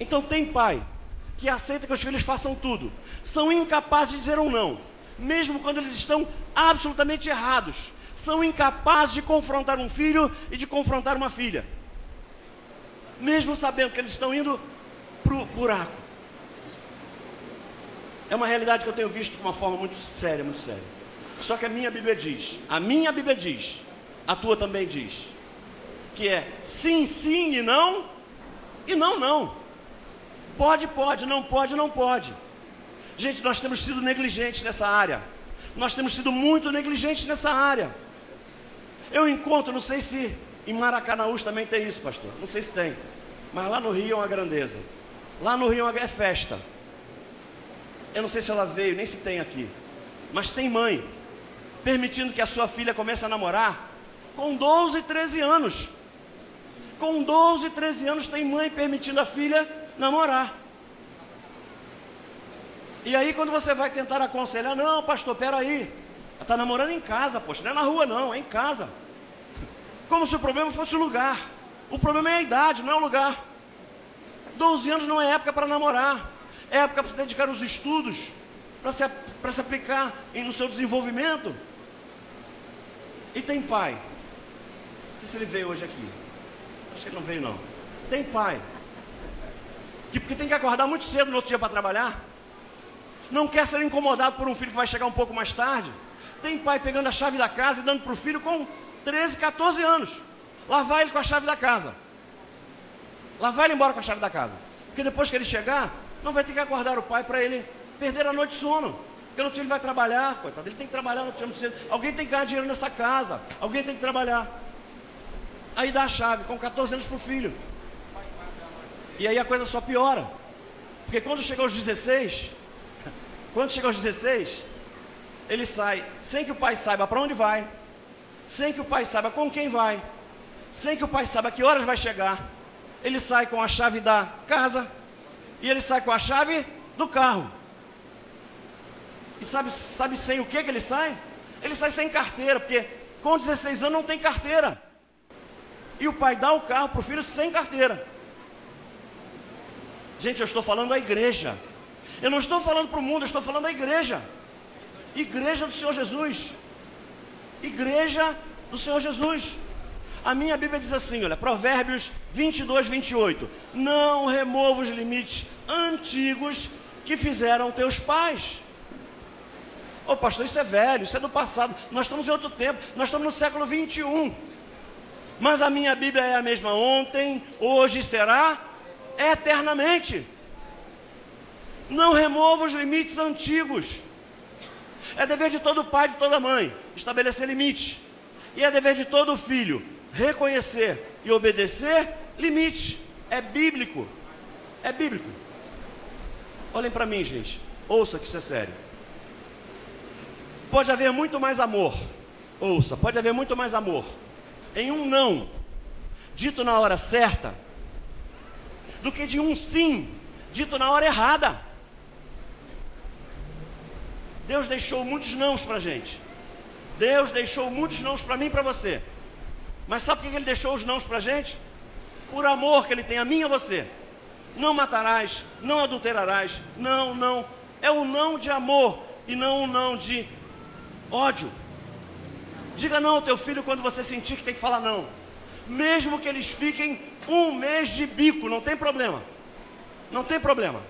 Então tem pai que aceita que os filhos façam tudo, são incapazes de dizer um não, mesmo quando eles estão absolutamente errados, são incapazes de confrontar um filho e de confrontar uma filha, mesmo sabendo que eles estão indo para o buraco. É uma realidade que eu tenho visto de uma forma muito séria, muito séria. Só que a minha Bíblia diz, a tua também diz, que é sim, sim e não, não. Pode, não pode, não pode. Gente, nós temos sido negligentes nessa área. Nós temos sido muito negligentes nessa área. Eu encontro, não sei se em Maracanaú também tem isso, pastor. Não sei se tem. Mas lá no Rio é uma grandeza. Lá no Rio é festa. Eu não sei se ela veio, nem se tem aqui. Mas tem mãe permitindo que a sua filha comece a namorar com 12, 13 anos. Com 12, 13 anos tem mãe permitindo a filha namorar. E aí quando você vai tentar aconselhar, não, pastor, peraí, ela está namorando em casa, poxa, não é na rua não, é em casa. Como se o problema fosse o lugar. O problema é a idade, não é o lugar. 12 anos não é época para namorar. É época para se dedicar aos estudos, para se aplicar no seu desenvolvimento. E tem pai. Não sei se ele veio hoje aqui. Acho que ele não veio não. Tem pai que porque tem que acordar muito cedo no outro dia para trabalhar, não quer ser incomodado por um filho que vai chegar um pouco mais tarde. Tem pai pegando a chave da casa e dando para o filho com 13, 14 anos. Lá vai ele com a chave da casa. Lá vai ele embora com a chave da casa. Porque depois que ele chegar, não vai ter que acordar o pai para ele perder a noite de sono. Porque no outro dia ele vai trabalhar, coitado, ele tem que trabalhar no outro dia muito cedo. Alguém tem que ganhar dinheiro nessa casa. Alguém tem que trabalhar. Aí dá a chave com 14 anos para o filho. E aí a coisa só piora. Porque quando chega aos 16, ele sai sem que o pai saiba para onde vai, sem que o pai saiba com quem vai, sem que o pai saiba que horas vai chegar. Ele sai com a chave da casa e ele sai com a chave do carro. E sabe sem o que ele sai? Ele sai sem carteira, porque com 16 anos não tem carteira. E o pai dá o carro para o filho sem carteira. Gente, eu estou falando da igreja. Eu não estou falando para o mundo, eu estou falando da igreja. Igreja do Senhor Jesus. Igreja do Senhor Jesus. A minha Bíblia diz assim, olha, Provérbios 22, 28. Não remova os limites antigos que fizeram teus pais. Ô pastor, isso é velho, isso é do passado. Nós estamos em outro tempo, nós estamos no século 21. Mas a minha Bíblia é a mesma ontem, hoje e será eternamente. Não remova os limites antigos. É dever de todo pai e de toda mãe estabelecer limites. E é dever de todo filho reconhecer e obedecer limites. É bíblico. É bíblico. Olhem para mim, gente. Ouça que isso é sério. Pode haver muito mais amor. Ouça, pode haver muito mais amor em um não dito na hora certa do que de um sim dito na hora errada. Deus deixou muitos nãos para a gente. Deus deixou muitos nãos para mim e para você. Mas sabe por que Ele deixou os nãos para a gente? Por amor que Ele tem a mim e a você. Não matarás, não adulterarás. Não. É um não de amor e não um não de ódio. Diga não ao teu filho quando você sentir que tem que falar não. Mesmo que eles fiquem um mês de bico, não tem problema. Não tem problema.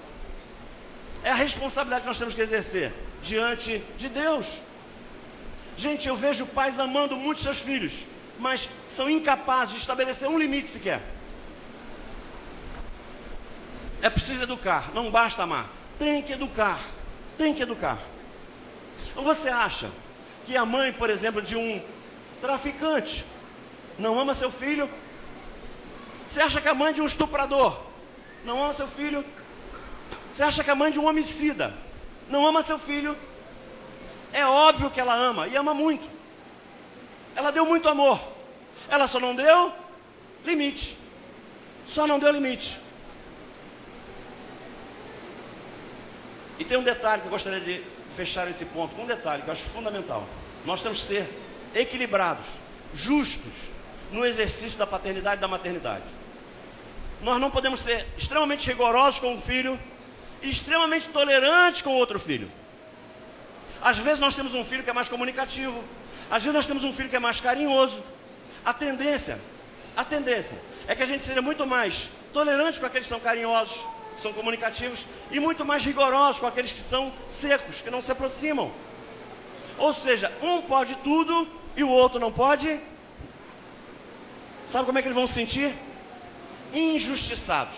É a responsabilidade que nós temos que exercer diante de Deus. Gente, eu vejo pais amando muito seus filhos, mas são incapazes de estabelecer um limite sequer. É preciso educar, não basta amar. Tem que educar. Tem que educar. Ou você acha que a mãe, por exemplo, de um traficante não ama seu filho? Você acha que a mãe de um estuprador não ama seu filho? Você acha que a mãe de um homicida não ama seu filho? É óbvio que ela ama, e ama muito. Ela deu muito amor. Ela só não deu limite. Só não deu limite. E tem um detalhe que eu gostaria de fechar esse ponto, com um detalhe que eu acho fundamental. Nós temos que ser equilibrados, justos, no exercício da paternidade e da maternidade. Nós não podemos ser extremamente rigorosos com um filho e extremamente tolerantes com outro filho. Às vezes nós temos um filho que é mais comunicativo, às vezes nós temos um filho que é mais carinhoso. A tendência é que a gente seja muito mais tolerante com aqueles que são carinhosos, que são comunicativos, e muito mais rigorosos com aqueles que são secos, que não se aproximam. Ou seja, um pode tudo e o outro não pode. Sabe como é que eles vão se sentir? Injustiçados.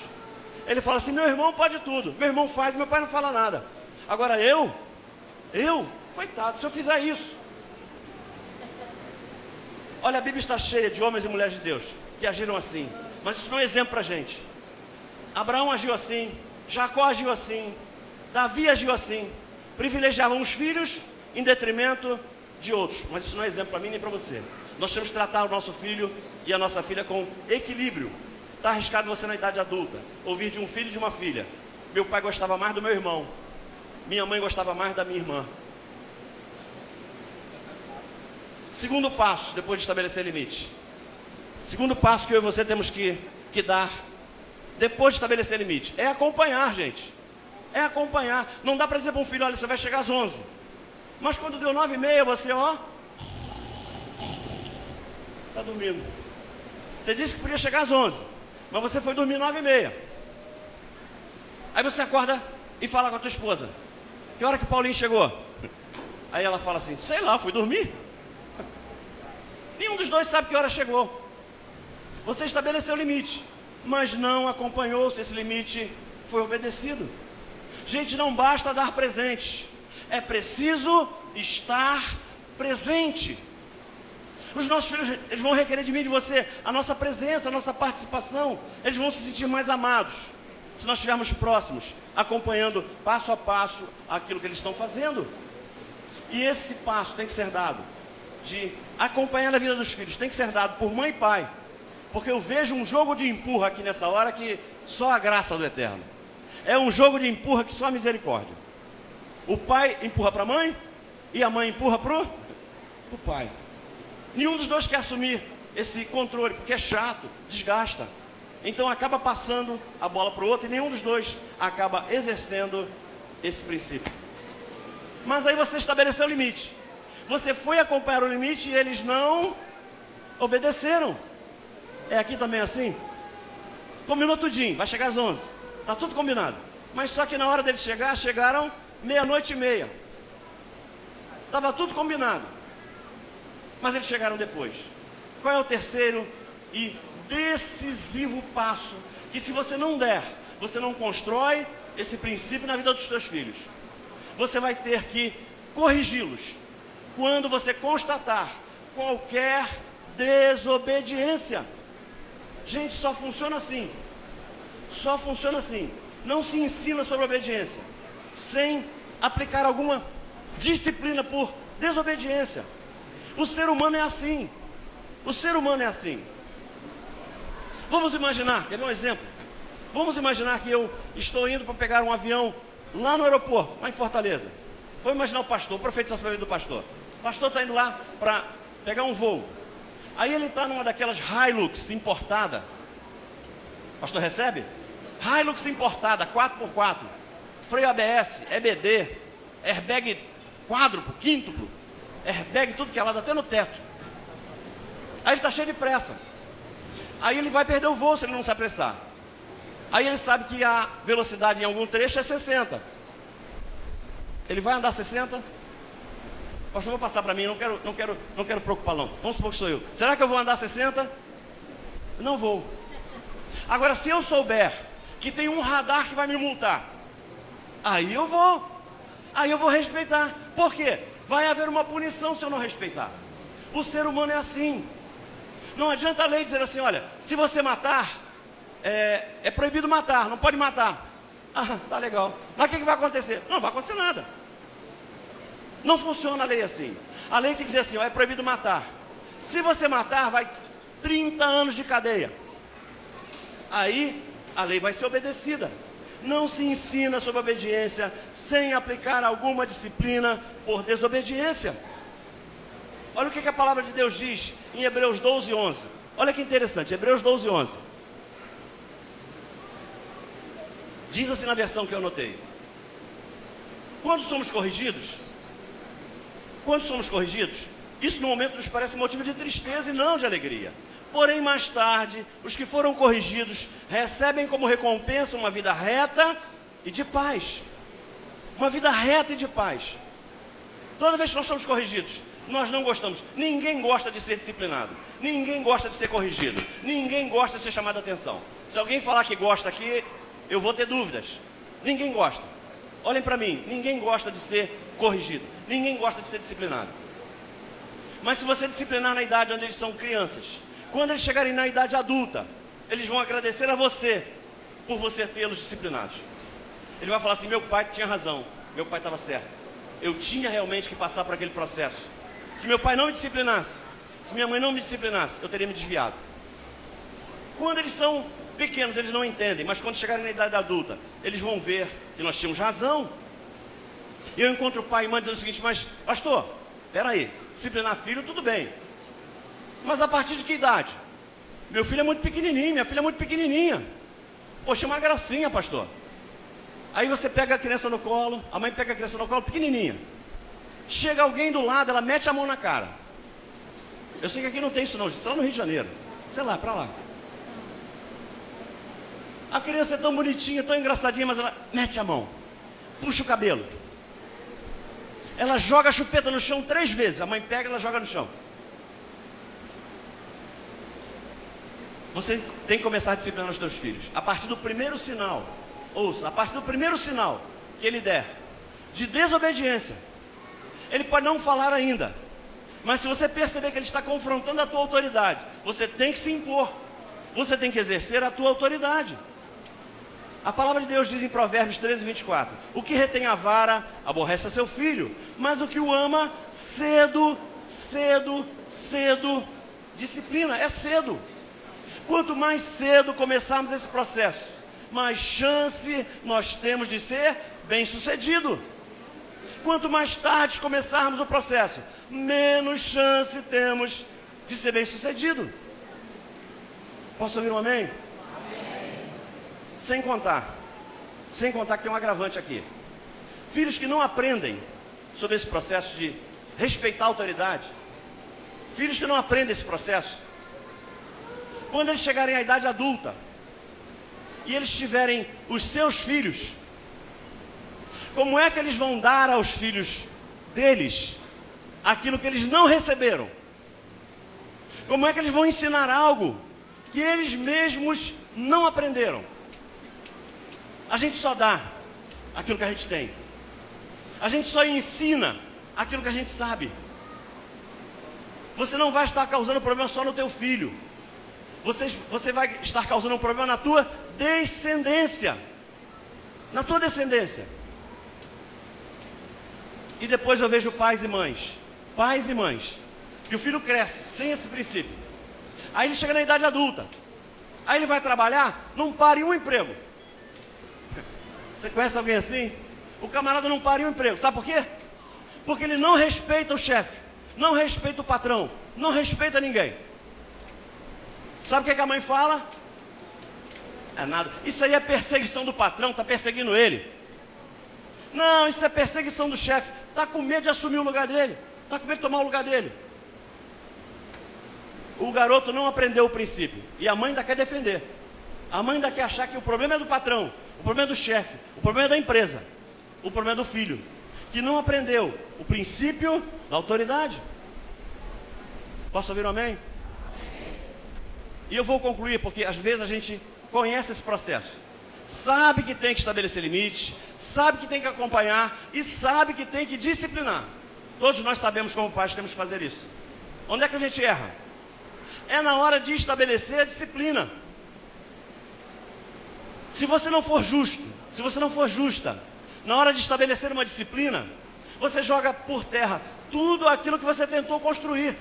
Ele fala assim, meu irmão pode tudo, meu irmão faz, meu pai não fala nada. Agora eu, coitado, se eu fizer isso. Olha, a Bíblia está cheia de homens e mulheres de Deus que agiram assim, mas isso não é exemplo para a gente. Abraão agiu assim, Jacó agiu assim, Davi agiu assim, privilegiavam os filhos em detrimento de outros. Mas isso não é exemplo para mim nem para você. Nós temos que tratar o nosso filho e a nossa filha com equilíbrio. Está arriscado você na idade adulta ouvir de um filho e de uma filha: meu pai gostava mais do meu irmão, minha mãe gostava mais da minha irmã. Segundo passo, depois de estabelecer limites. Segundo passo que eu e você temos que dar, depois de estabelecer limites, é acompanhar, gente. É acompanhar. Não dá para dizer para um filho: olha, você vai chegar às 11. Mas quando deu 9h30, você, ó, está dormindo. Você disse que podia chegar às 11, mas você foi dormir 9h30. Aí você acorda e fala com a tua esposa: que hora que o Paulinho chegou? Aí ela fala assim: sei lá, fui dormir. Nenhum dos dois sabe que hora chegou. Você estabeleceu o limite, mas não acompanhou se esse limite foi obedecido. Gente, não basta dar presente, é preciso estar presente. Os nossos filhos, eles vão requerer de mim e de você a nossa presença, a nossa participação. Eles vão se sentir mais amados se nós estivermos próximos, acompanhando passo a passo aquilo que eles estão fazendo. E esse passo tem que ser dado, de acompanhar a vida dos filhos, tem que ser dado por mãe e pai. Porque eu vejo um jogo de empurra aqui nessa hora que só a graça do Eterno. É um jogo de empurra que só a misericórdia. O pai empurra para a mãe e a mãe empurra para o pai. Nenhum dos dois quer assumir esse controle, porque é chato, desgasta. Então acaba passando a bola para o outro e nenhum dos dois acaba exercendo esse princípio. Mas aí você estabeleceu o limite. Você foi acompanhar o limite e eles não obedeceram. É aqui também assim? Combinou tudinho, vai chegar às 11. Está tudo combinado. Mas só que na hora deles chegar, chegaram 00:30. Estava tudo combinado. Mas eles chegaram depois. Qual é o terceiro e decisivo passo que, se você não der, você não constrói esse princípio na vida dos seus filhos? Você vai ter que corrigi-los quando você constatar qualquer desobediência. Gente, só funciona assim. Só funciona assim. Não se ensina sobre obediência sem aplicar alguma disciplina por desobediência. O ser humano é assim. O ser humano é assim. Vamos imaginar, quer ver um exemplo? Vamos imaginar que eu estou indo para pegar um avião lá no aeroporto, lá em Fortaleza. Vamos imaginar o pastor, profetizar sobre a vida do pastor. O pastor está indo lá para pegar um voo. Aí ele está numa daquelas Hilux importada. O pastor recebe? Hilux importada, 4x4. Freio ABS, EBD, airbag quádruplo, quíntuplo. Airbag, tudo que é lado, até no teto. Aí ele está cheio de pressa. Aí ele vai perder o voo se ele não se apressar. Aí ele sabe que a velocidade em algum trecho é 60. Ele vai andar 60? Pastor, vou passar para mim, não quero preocupar não. Vamos supor que sou eu. Será que eu vou andar 60? Não vou. Agora, se eu souber que tem um radar que vai me multar, aí eu vou respeitar. Por quê? Vai haver uma punição se eu não respeitar. O ser humano é assim. Não adianta a lei dizer assim: olha, se você matar, é proibido matar, não pode matar. Ah, tá legal. Mas o que vai acontecer? Não vai acontecer nada. Não funciona a lei assim. A lei tem que dizer assim: ó, é proibido matar. Se você matar, vai 30 anos de cadeia. Aí a lei vai ser obedecida. Não se ensina sobre obediência sem aplicar alguma disciplina por desobediência. Olha o que a palavra de Deus diz em Hebreus 12:11. Olha que interessante, Hebreus 12:11. Diz assim na versão que eu anotei: quando somos corrigidos, isso no momento nos parece motivo de tristeza e não de alegria. Porém, mais tarde, os que foram corrigidos recebem como recompensa uma vida reta e de paz. Uma vida reta e de paz. Toda vez que nós somos corrigidos, nós não gostamos. Ninguém gosta de ser disciplinado. Ninguém gosta de ser corrigido. Ninguém gosta de ser chamado a atenção. Se alguém falar que gosta aqui, eu vou ter dúvidas. Ninguém gosta. Olhem para mim, ninguém gosta de ser corrigido. Ninguém gosta de ser disciplinado. Mas se você disciplinar na idade onde eles são crianças, quando eles chegarem na idade adulta, eles vão agradecer a você por você tê-los disciplinados. Ele vai falar assim: meu pai tinha razão, meu pai estava certo. Eu tinha realmente que passar por aquele processo. Se meu pai não me disciplinasse, se minha mãe não me disciplinasse, eu teria me desviado. Quando eles são pequenos, eles não entendem, mas quando chegarem na idade adulta, eles vão ver que nós tínhamos razão. E eu encontro o pai e mãe dizendo o seguinte: mas pastor, peraí, disciplinar filho tudo bem, mas a partir de que idade? Meu filho é muito pequenininho, minha filha é muito pequenininha. Poxa, é uma gracinha, pastor. Aí você pega a criança no colo, a mãe pega a criança no colo pequenininha. Chega alguém do lado, ela mete a mão na cara. Eu sei que aqui não tem isso não, isso é lá no Rio de Janeiro. Sei lá, pra lá. A criança é tão bonitinha, tão engraçadinha, mas ela mete a mão, puxa o cabelo. Ela joga a chupeta no chão 3 vezes. A mãe pega e ela joga no chão. Você tem que começar a disciplinar os seus filhos. A partir do primeiro sinal, ouça, a partir do primeiro sinal que ele der de desobediência, ele pode não falar ainda, mas se você perceber que ele está confrontando a tua autoridade, você tem que se impor. Você tem que exercer a tua autoridade. A palavra de Deus diz em Provérbios 13, 24: o que retém a vara aborrece a seu filho, mas o que o ama, cedo disciplina. É cedo. Quanto mais cedo começarmos esse processo, mais chance nós temos de ser bem-sucedido. Quanto mais tarde começarmos o processo, menos chance temos de ser bem-sucedido. Posso ouvir um amém? Sem contar que tem um agravante aqui. Filhos que não aprendem sobre esse processo de respeitar a autoridade, filhos que não aprendem esse processo, quando eles chegarem à idade adulta, e eles tiverem os seus filhos, como é que eles vão dar aos filhos deles aquilo que eles não receberam? Como é que eles vão ensinar algo que eles mesmos não aprenderam? A gente só dá aquilo que a gente tem. A gente só ensina aquilo que a gente sabe. Você não vai estar causando problema só no teu filho. Você vai estar causando um problema na tua descendência. Na tua descendência. E depois eu vejo pais e mães, que o filho cresce sem esse princípio. Aí ele chega na idade adulta. Aí ele vai trabalhar, não para em um emprego. Você conhece alguém assim? O camarada não para em um emprego. Sabe por quê? Porque ele não respeita o chefe, não respeita o patrão, não respeita ninguém. Sabe o que a mãe fala? É nada. Isso aí é perseguição do patrão, está perseguindo ele. Não, isso é perseguição do chefe. Está com medo de assumir o lugar dele. Está com medo de tomar o lugar dele. O garoto não aprendeu o princípio. E a mãe ainda quer defender. A mãe ainda quer achar que o problema é do patrão, o problema é do chefe, o problema é da empresa, o problema é do filho, que não aprendeu o princípio da autoridade. Posso ouvir um amém? E eu vou concluir, porque às vezes a gente conhece esse processo. Sabe que tem que estabelecer limites, sabe que tem que acompanhar e sabe que tem que disciplinar. Todos nós sabemos como pais temos que fazer isso. Onde é que a gente erra? É na hora de estabelecer a disciplina. Se você não for justo, se você não for justa, na hora de estabelecer uma disciplina, você joga por terra tudo aquilo que você tentou construir.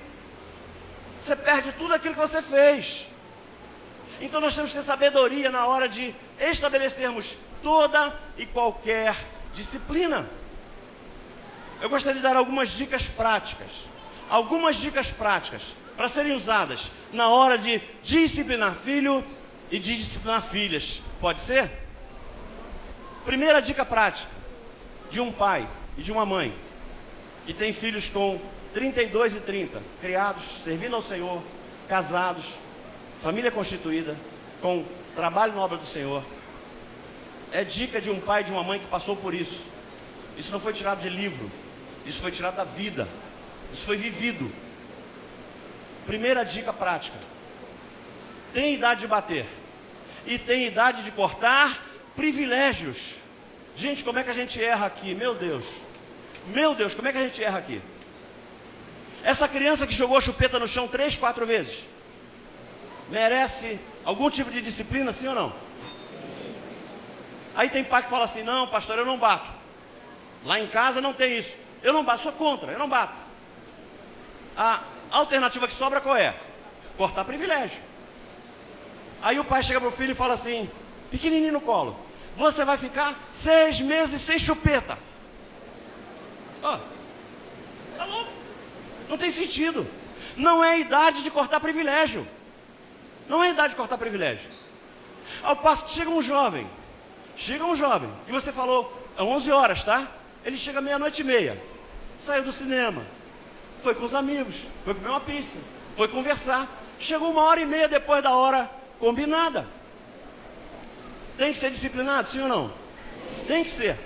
Você perde tudo aquilo que você fez. Então nós temos que ter sabedoria na hora de estabelecermos toda e qualquer disciplina. Eu gostaria de dar algumas dicas práticas para serem usadas na hora de disciplinar filho e de disciplinar filhas. Pode ser? Primeira dica prática de um pai e de uma mãe que tem filhos com 32 e 30, criados, servindo ao Senhor, casados, família constituída, com trabalho na obra do Senhor. É dica de um pai e de uma mãe que passou por isso. Isso não foi tirado de livro, isso foi tirado da vida, isso foi vivido. Primeira dica prática: tem idade de bater e tem idade de cortar privilégios. Gente, como é que a gente erra aqui? Meu Deus, como é que a gente erra aqui? Essa criança que jogou a chupeta no chão 3, 4 vezes, merece algum tipo de disciplina, sim ou não? Aí tem pai que fala assim, não, pastor, eu não bato. Lá em casa não tem isso. Eu não bato, sou contra, eu não bato. A alternativa que sobra qual é? Cortar privilégio. Aí o pai chega pro filho e fala assim, pequenininho no colo, você vai ficar 6 meses sem chupeta. Ó, tá louco? Não tem sentido. Não é idade de cortar privilégio. Não é idade de cortar privilégio. Ao passo que chega um jovem, e você falou, é 11 horas, tá? Ele chega 00:30, saiu do cinema, foi com os amigos, foi comer uma pizza, foi conversar, chegou 1h30 depois da hora combinada. Tem que ser disciplinado, sim ou não? Tem que ser.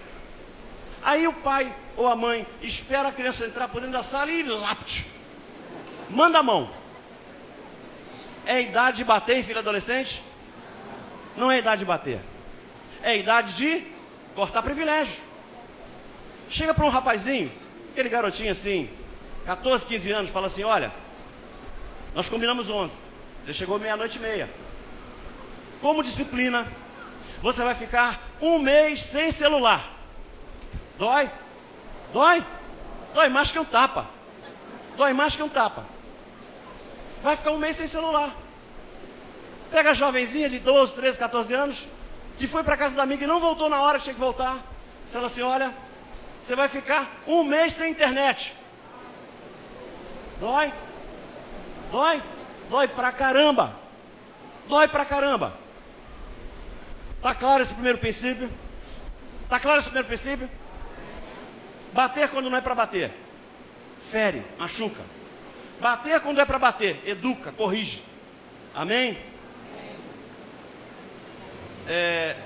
Aí o pai ou a mãe espera a criança entrar por dentro da sala e lapt, manda a mão. É idade de bater em filho adolescente? Não é idade de bater. É idade de cortar privilégio. Chega para um rapazinho, aquele garotinho assim, 14, 15 anos, fala assim, olha, nós combinamos 11, você chegou 00:30. Como disciplina, você vai ficar 1 mês sem celular. Dói? Dói? Dói mais que um tapa. Dói mais que um tapa. Vai ficar 1 mês sem celular. Pega a jovenzinha de 12, 13, 14 anos, que foi para casa da amiga e não voltou na hora que tinha que voltar. Você fala assim, olha, você vai ficar 1 mês sem internet. Dói? Dói? Dói pra caramba. Dói pra caramba. Tá claro esse primeiro princípio? Tá claro esse primeiro princípio? Bater quando não é para bater, fere, machuca. Bater quando é para bater, educa, corrige. Amém?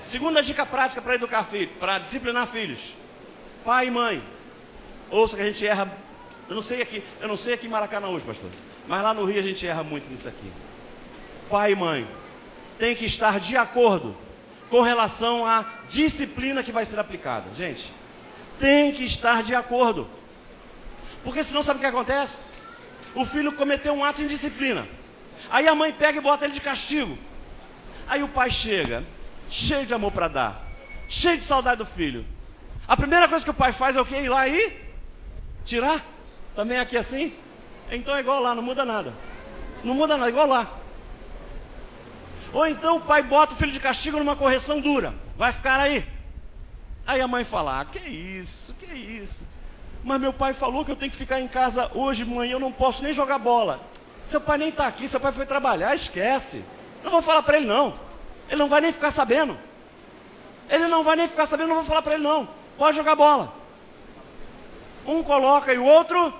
Segunda dica prática para educar filhos, para disciplinar filhos. Pai e mãe, ouça que a gente erra. Eu não sei aqui em Maracanã hoje, pastor, mas lá no Rio a gente erra muito nisso aqui. Pai e mãe tem que estar de acordo com relação à disciplina que vai ser aplicada. Gente, tem que estar de acordo, porque senão sabe o que acontece? O filho cometeu um ato de indisciplina, aí a mãe pega e bota ele de castigo. Aí o pai chega, cheio de amor para dar, cheio de saudade do filho. A primeira coisa que o pai faz é o quê? Ir lá e tirar. Também aqui assim? Então é igual lá, não muda nada. Não muda nada, igual lá. Ou então o pai bota o filho de castigo numa correção dura. Vai ficar aí. Aí a mãe fala, ah, que isso? Mas meu pai falou que eu tenho que ficar em casa hoje, mãe, eu não posso nem jogar bola. Seu pai nem está aqui, seu pai foi trabalhar, esquece. Não vou falar para ele não. Ele não vai nem ficar sabendo. Não vou falar para ele não. Pode jogar bola. Um coloca e o outro.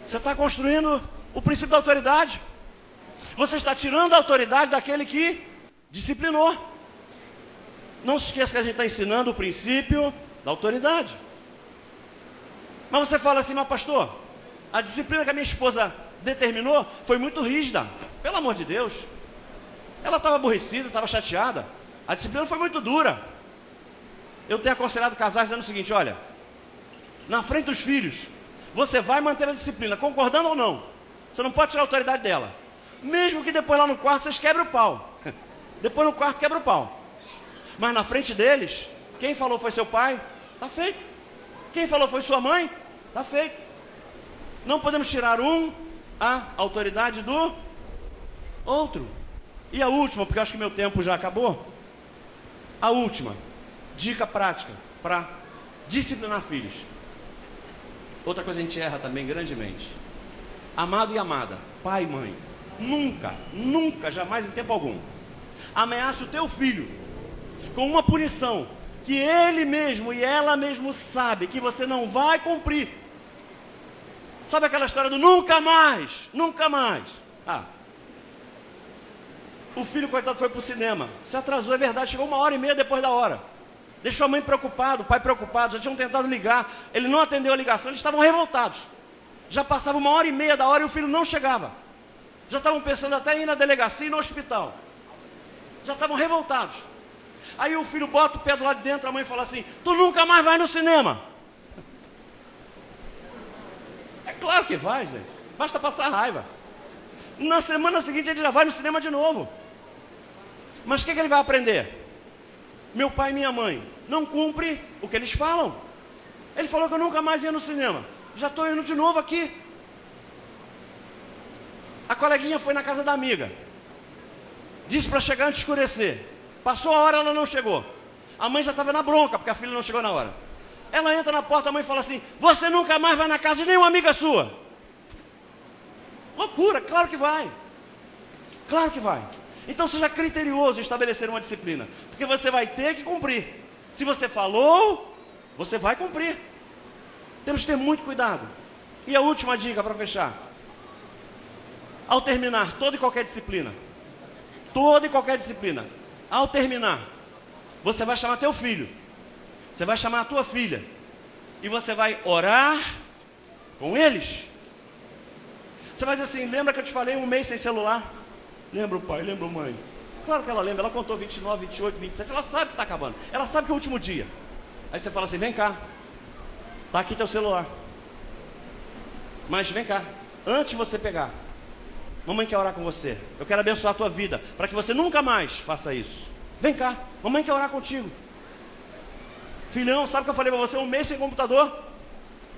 Você está construindo o princípio da autoridade. Você está tirando a autoridade daquele que disciplinou. Não se esqueça que a gente está ensinando o princípio da autoridade. Mas você fala assim, mas pastor, a disciplina que a minha esposa determinou foi muito rígida. Pelo amor de Deus. Ela estava aborrecida, estava chateada. A disciplina foi muito dura. Eu tenho aconselhado casais dizendo o seguinte, olha, na frente dos filhos, você vai manter a disciplina, concordando ou não. Você não pode tirar a autoridade dela. Mesmo que depois lá no quarto vocês quebrem o pau. Depois no quarto quebra o pau. Mas na frente deles, quem falou foi seu pai, está feito. Quem falou foi sua mãe, está feito. Não podemos tirar a autoridade do outro. E a última, porque eu acho que meu tempo já acabou. A última dica prática para disciplinar filhos. Outra coisa que a gente erra também grandemente. Amado e amada, pai e mãe, nunca, jamais em tempo algum, ameace o teu filho com uma punição que ele mesmo e ela mesmo sabe que você não vai cumprir. Sabe aquela história do nunca mais? O filho, coitado, foi para o cinema, se atrasou, é verdade, chegou 1h30 depois da hora. Deixou a mãe preocupada, o pai preocupado, já tinham tentado ligar, ele não atendeu a ligação, eles estavam revoltados. Já passava 1h30 da hora e o filho não chegava. Já estavam pensando até em ir na delegacia e no hospital. Já estavam revoltados. Aí o filho bota o pé do lado de dentro, a mãe fala assim, tu nunca mais vai no cinema. É claro que vai, gente. Basta passar raiva. Na semana seguinte ele já vai no cinema de novo. Mas o que ele vai aprender? meu pai e minha mãe não cumprem o que eles falam. Ele falou que eu nunca mais ia no cinema. Já estou indo de novo aqui. A coleguinha foi na casa da amiga. Disse para chegar antes de escurecer. Passou a hora, ela não chegou. A mãe já estava na bronca, porque a filha não chegou na hora. Ela entra na porta, a mãe fala assim: você nunca mais vai na casa de nenhuma amiga sua. Loucura, claro que vai. Claro que vai. Então seja criterioso em estabelecer uma disciplina, porque você vai ter que cumprir. Se você falou, você vai cumprir. Temos que ter muito cuidado. E a última dica para fechar: ao terminar toda e qualquer disciplina, ao terminar, você vai chamar teu filho, você vai chamar a tua filha, e você vai orar com eles. Você vai dizer assim: lembra que eu te falei 1 mês sem celular? Lembro, pai, lembro, mãe. Claro que ela lembra, ela contou 29, 28, 27, ela sabe que está acabando, ela sabe que é o último dia. Aí você fala assim: vem cá, está aqui teu celular, mas vem cá, antes de você pegar, mamãe quer orar com você, eu quero abençoar a tua vida, para que você nunca mais faça isso. Vem cá, mamãe quer orar contigo. Filhão, sabe o que eu falei para você? 1 mês sem computador?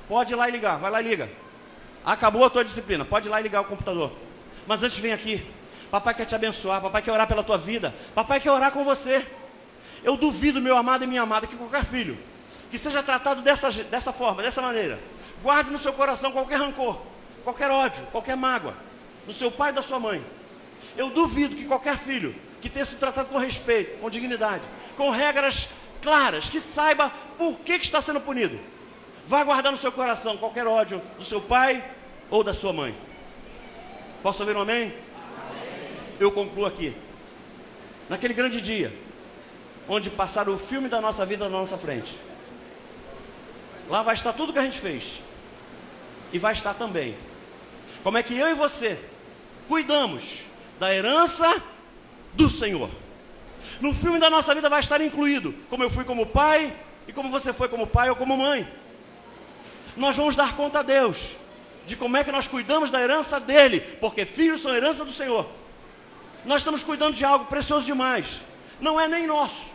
Pode ir lá e ligar, vai lá e liga. Acabou a tua disciplina, pode ir lá e ligar o computador. Mas antes vem aqui, papai quer te abençoar, papai quer orar pela tua vida, papai quer orar com você. Eu duvido, meu amado e minha amada, que qualquer filho que seja tratado dessa forma, dessa maneira, guarde no seu coração qualquer rancor, qualquer ódio, qualquer mágoa, do seu pai e da sua mãe. Eu duvido que qualquer filho que tenha sido tratado com respeito, com dignidade, com regras claras, que saiba por que está sendo punido, vai guardar no seu coração qualquer ódio do seu pai ou da sua mãe. Posso ouvir um amém? Amém. Eu concluo aqui. Naquele grande dia, onde passaram o filme da nossa vida na nossa frente, lá vai estar tudo que a gente fez, e vai estar também como é que eu e você cuidamos da herança do Senhor. No filme da nossa vida vai estar incluído como eu fui como pai e como você foi como pai ou como mãe. Nós vamos dar conta a Deus de como é que nós cuidamos da herança dele, porque filhos são herança do Senhor. Nós estamos cuidando de algo precioso demais. Não é nem nosso.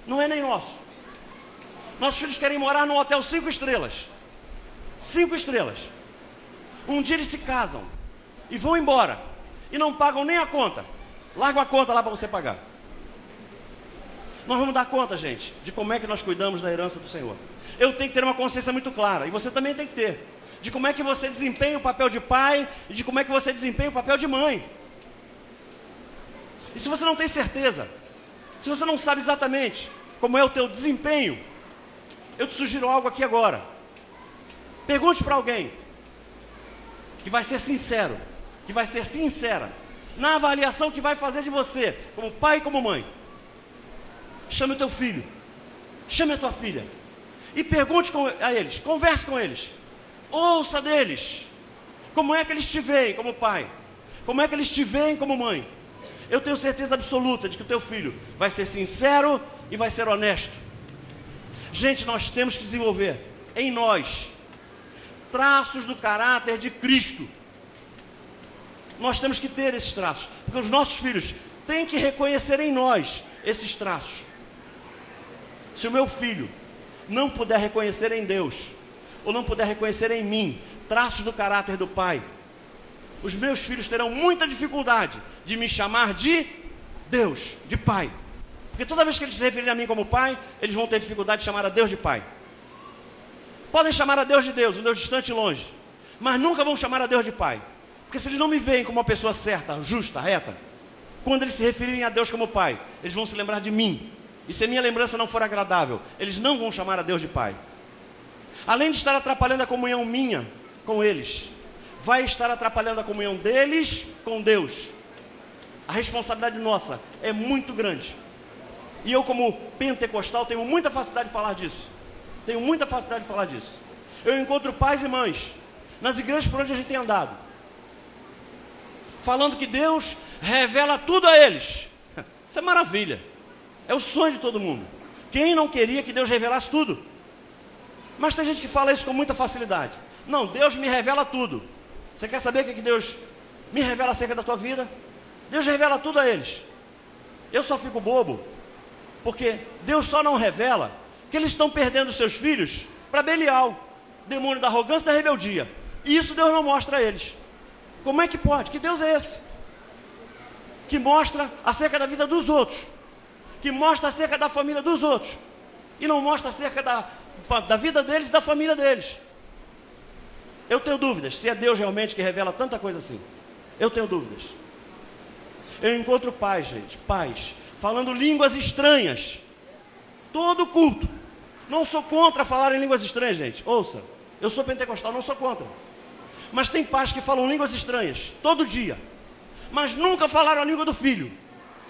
Não é nem nosso. Nossos filhos querem morar num hotel 5 estrelas. 5 estrelas. Um dia eles se casam e vão embora e não pagam nem a conta. Larga a conta lá para você pagar. Nós vamos dar conta, gente, de como é que nós cuidamos da herança do Senhor. Eu tenho que ter uma consciência muito clara, e você também tem que ter, de como é que você desempenha o papel de pai e de como é que você desempenha o papel de mãe. E se você não tem certeza, se você não sabe exatamente como é o teu desempenho, eu te sugiro algo aqui agora. Pergunte para alguém que vai ser sincero, que vai ser sincera na avaliação que vai fazer de você, como pai e como mãe. Chame o teu filho, chame a tua filha e pergunte a eles, converse com eles, ouça deles, como é que eles te veem como pai, como é que eles te veem como mãe. Eu tenho certeza absoluta de que o teu filho vai ser sincero e vai ser honesto. Gente, nós temos que desenvolver em nós traços do caráter de Cristo. Nós temos que ter esses traços, porque os nossos filhos têm que reconhecer em nós esses traços. Se o meu filho não puder reconhecer em Deus, ou não puder reconhecer em mim traços do caráter do pai, os meus filhos terão muita dificuldade de me chamar de Deus, de pai. Porque toda vez que eles se referirem a mim como pai, eles vão ter dificuldade de chamar a Deus de pai. Podem chamar a Deus de Deus, um Deus distante e longe, mas nunca vão chamar a Deus de pai. Porque se eles não me veem como uma pessoa certa, justa, reta, quando eles se referirem a Deus como pai, eles vão se lembrar de mim. E se a minha lembrança não for agradável, eles não vão chamar a Deus de pai. Além de estar atrapalhando a comunhão minha com eles, vai estar atrapalhando a comunhão deles com Deus. A responsabilidade nossa é muito grande. E eu, como pentecostal, tenho muita facilidade de falar disso. Tenho muita facilidade de falar disso. Eu encontro pais e mães nas igrejas por onde a gente tem andado, falando que Deus revela tudo a eles. Isso é maravilha. É o sonho de todo mundo. Quem não queria que Deus revelasse tudo? Mas tem gente que fala isso com muita facilidade. Não, Deus me revela tudo. Você quer saber o que Deus me revela acerca da tua vida? Deus revela tudo a eles. Eu só fico bobo Porque Deus só não revela que eles estão perdendo seus filhos para Belial, demônio da arrogância e da rebeldia. E isso Deus não mostra a eles. Como é que pode? Que Deus é esse? Que mostra acerca da vida dos outros, que mostra acerca da família dos outros, e não mostra acerca da vida deles e da família deles. Eu tenho dúvidas se é Deus realmente que revela tanta coisa assim. Eu tenho dúvidas. Eu encontro pais, gente, pais, falando línguas estranhas, todo culto. Não sou contra falar em línguas estranhas, gente. Ouça, eu sou pentecostal, não sou contra. Mas tem pais que falam línguas estranhas, todo dia, mas nunca falaram a língua do filho,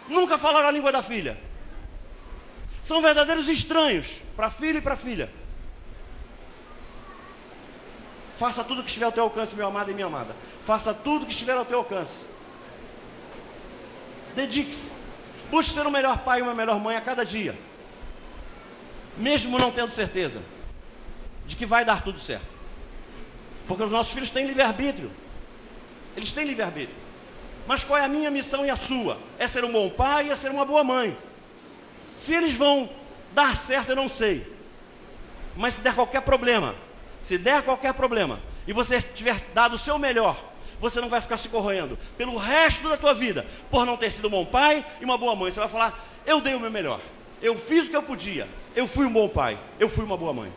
nunca falaram a língua da filha. São verdadeiros estranhos para filho e para filha. Faça tudo que estiver ao teu alcance, meu amado e minha amada. Faça tudo que estiver ao teu alcance. Dedique-se. Busque ser o melhor pai e uma melhor mãe a cada dia, mesmo não tendo certeza de que vai dar tudo certo. Porque os nossos filhos têm livre-arbítrio. Eles têm livre-arbítrio. Mas qual é a minha missão e a sua? É ser um bom pai e é ser uma boa mãe. Se eles vão dar certo, eu não sei. Mas se der qualquer problema, e você tiver dado o seu melhor, você não vai ficar se corroendo pelo resto da tua vida, por não ter sido um bom pai e uma boa mãe. Você vai falar, eu dei o meu melhor, eu fiz o que eu podia, eu fui um bom pai, eu fui uma boa mãe.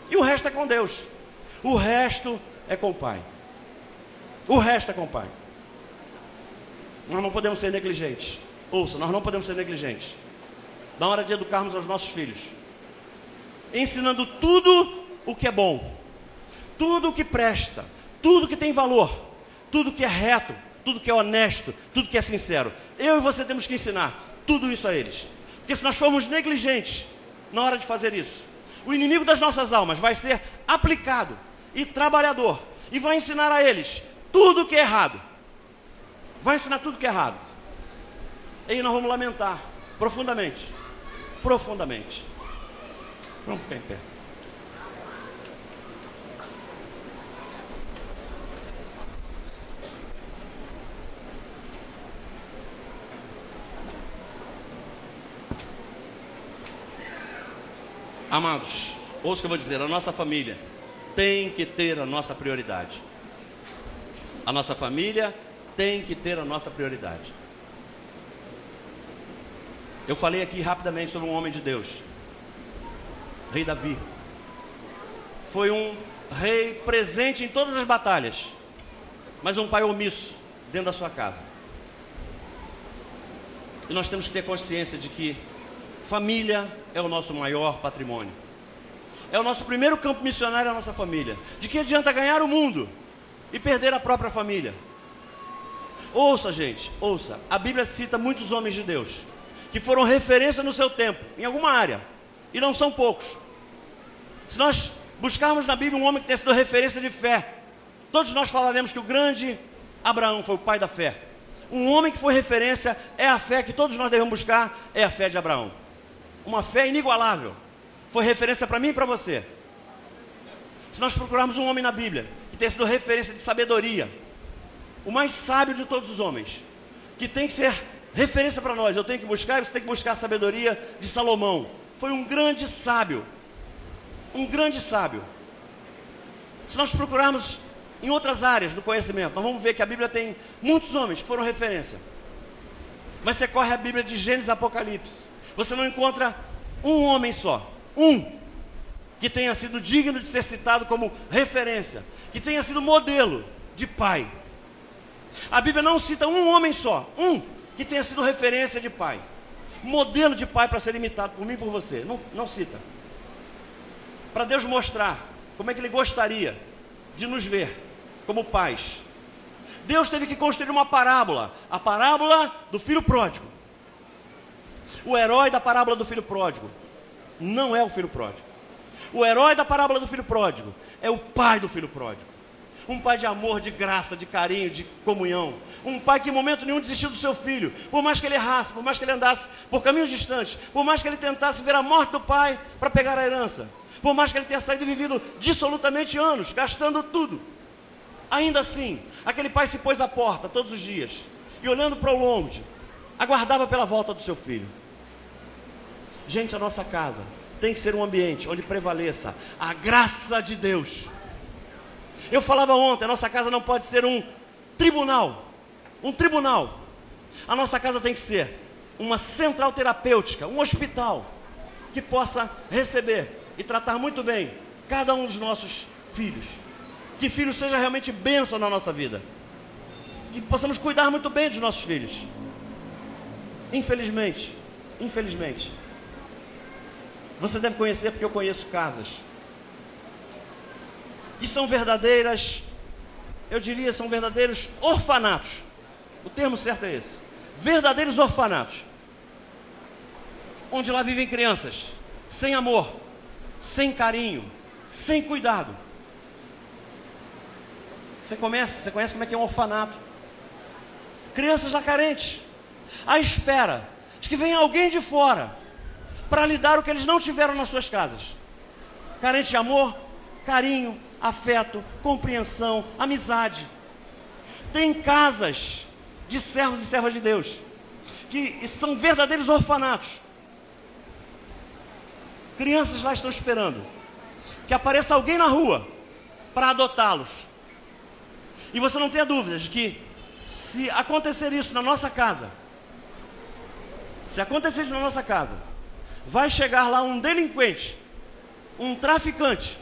E o resto é com Deus. O resto é com o Pai. O resto é com o Pai. Nós não podemos ser negligentes. Ouça, nós não podemos ser negligentes na hora de educarmos os nossos filhos, ensinando tudo o que é bom, tudo o que presta, tudo que tem valor, tudo que é reto, tudo que é honesto, tudo que é sincero. Eu e você temos que ensinar tudo isso a eles. Porque se nós formos negligentes na hora de fazer isso, o inimigo das nossas almas vai ser aplicado e trabalhador, e vai ensinar a eles tudo o que é errado. Vai ensinar tudo o que é errado. E aí nós vamos lamentar profundamente. Profundamente. Vamos ficar em pé. Amados, ouça o que eu vou dizer. A nossa família tem que ter a nossa prioridade. A nossa família tem que ter a nossa prioridade. Eu falei aqui rapidamente sobre um homem de Deus, rei Davi. Foi um rei presente em todas as batalhas, mas um pai omisso dentro da sua casa. E nós temos que ter consciência de que família é o nosso maior patrimônio. É o nosso primeiro campo missionário, a nossa família. De que adianta ganhar o mundo e perder a própria família? Ouça, gente, ouça. A Bíblia cita muitos homens de Deus que foram referência no seu tempo, em alguma área, e não são poucos. Se nós buscarmos na Bíblia um homem que tenha sido referência de fé, todos nós falaremos que o grande Abraão foi o pai da fé. Um homem que foi referência é a fé que todos nós devemos buscar, é a fé de Abraão. Uma fé inigualável. Foi referência para mim e para você. Se nós procurarmos um homem na Bíblia que tenha sido referência de sabedoria, o mais sábio de todos os homens, que tem que ser referência para nós, eu tenho que buscar, você tem que buscar a sabedoria de Salomão. Foi um grande sábio. Um grande sábio. Se nós procurarmos em outras áreas do conhecimento, nós vamos ver que a Bíblia tem muitos homens que foram referência. Mas você corre a Bíblia de Gênesis e Apocalipse, você não encontra um homem só, que tenha sido digno de ser citado como referência, que tenha sido modelo de pai. A Bíblia não cita um homem só, que tenha sido referência de pai, modelo de pai para ser imitado por mim e por você. Não cita. Para Deus mostrar como é que Ele gostaria de nos ver como pais, Deus teve que construir uma parábola, a parábola do filho pródigo. O herói da parábola do filho pródigo não é o filho pródigo. O herói da parábola do filho pródigo é o pai do filho pródigo. Um pai de amor, de graça, de carinho, de comunhão. Um pai que em momento nenhum desistiu do seu filho. Por mais que ele errasse, por mais que ele andasse por caminhos distantes, por mais que ele tentasse ver a morte do pai para pegar a herança, por mais que ele tenha saído e vivido dissolutamente anos, gastando tudo, ainda assim, aquele pai se pôs à porta todos os dias e olhando para o longe, aguardava pela volta do seu filho. Gente, a nossa casa tem que ser um ambiente onde prevaleça a graça de Deus. Eu falava ontem, a nossa casa não pode ser um tribunal. Um tribunal. A nossa casa tem que ser uma central terapêutica, um hospital, que possa receber e tratar muito bem cada um dos nossos filhos. Que filho seja realmente bênção na nossa vida. Que possamos cuidar muito bem dos nossos filhos. Infelizmente, você deve conhecer, porque eu conheço casas que são verdadeiras, eu diria, são verdadeiros orfanatos. O termo certo é esse. Verdadeiros orfanatos. Onde lá vivem crianças sem amor, sem carinho, sem cuidado. Você conhece como é que é um orfanato? Crianças lá carentes, à espera de que venha alguém de fora para lhe dar o que eles não tiveram nas suas casas. Carente de amor, carinho, afeto, compreensão, amizade. Tem casas de servos e servas de Deus que são verdadeiros orfanatos. Crianças lá estão esperando que apareça alguém na rua para adotá-los. E você não tenha dúvidas de que, se acontecer isso na nossa casa, vai chegar lá um delinquente, um traficante,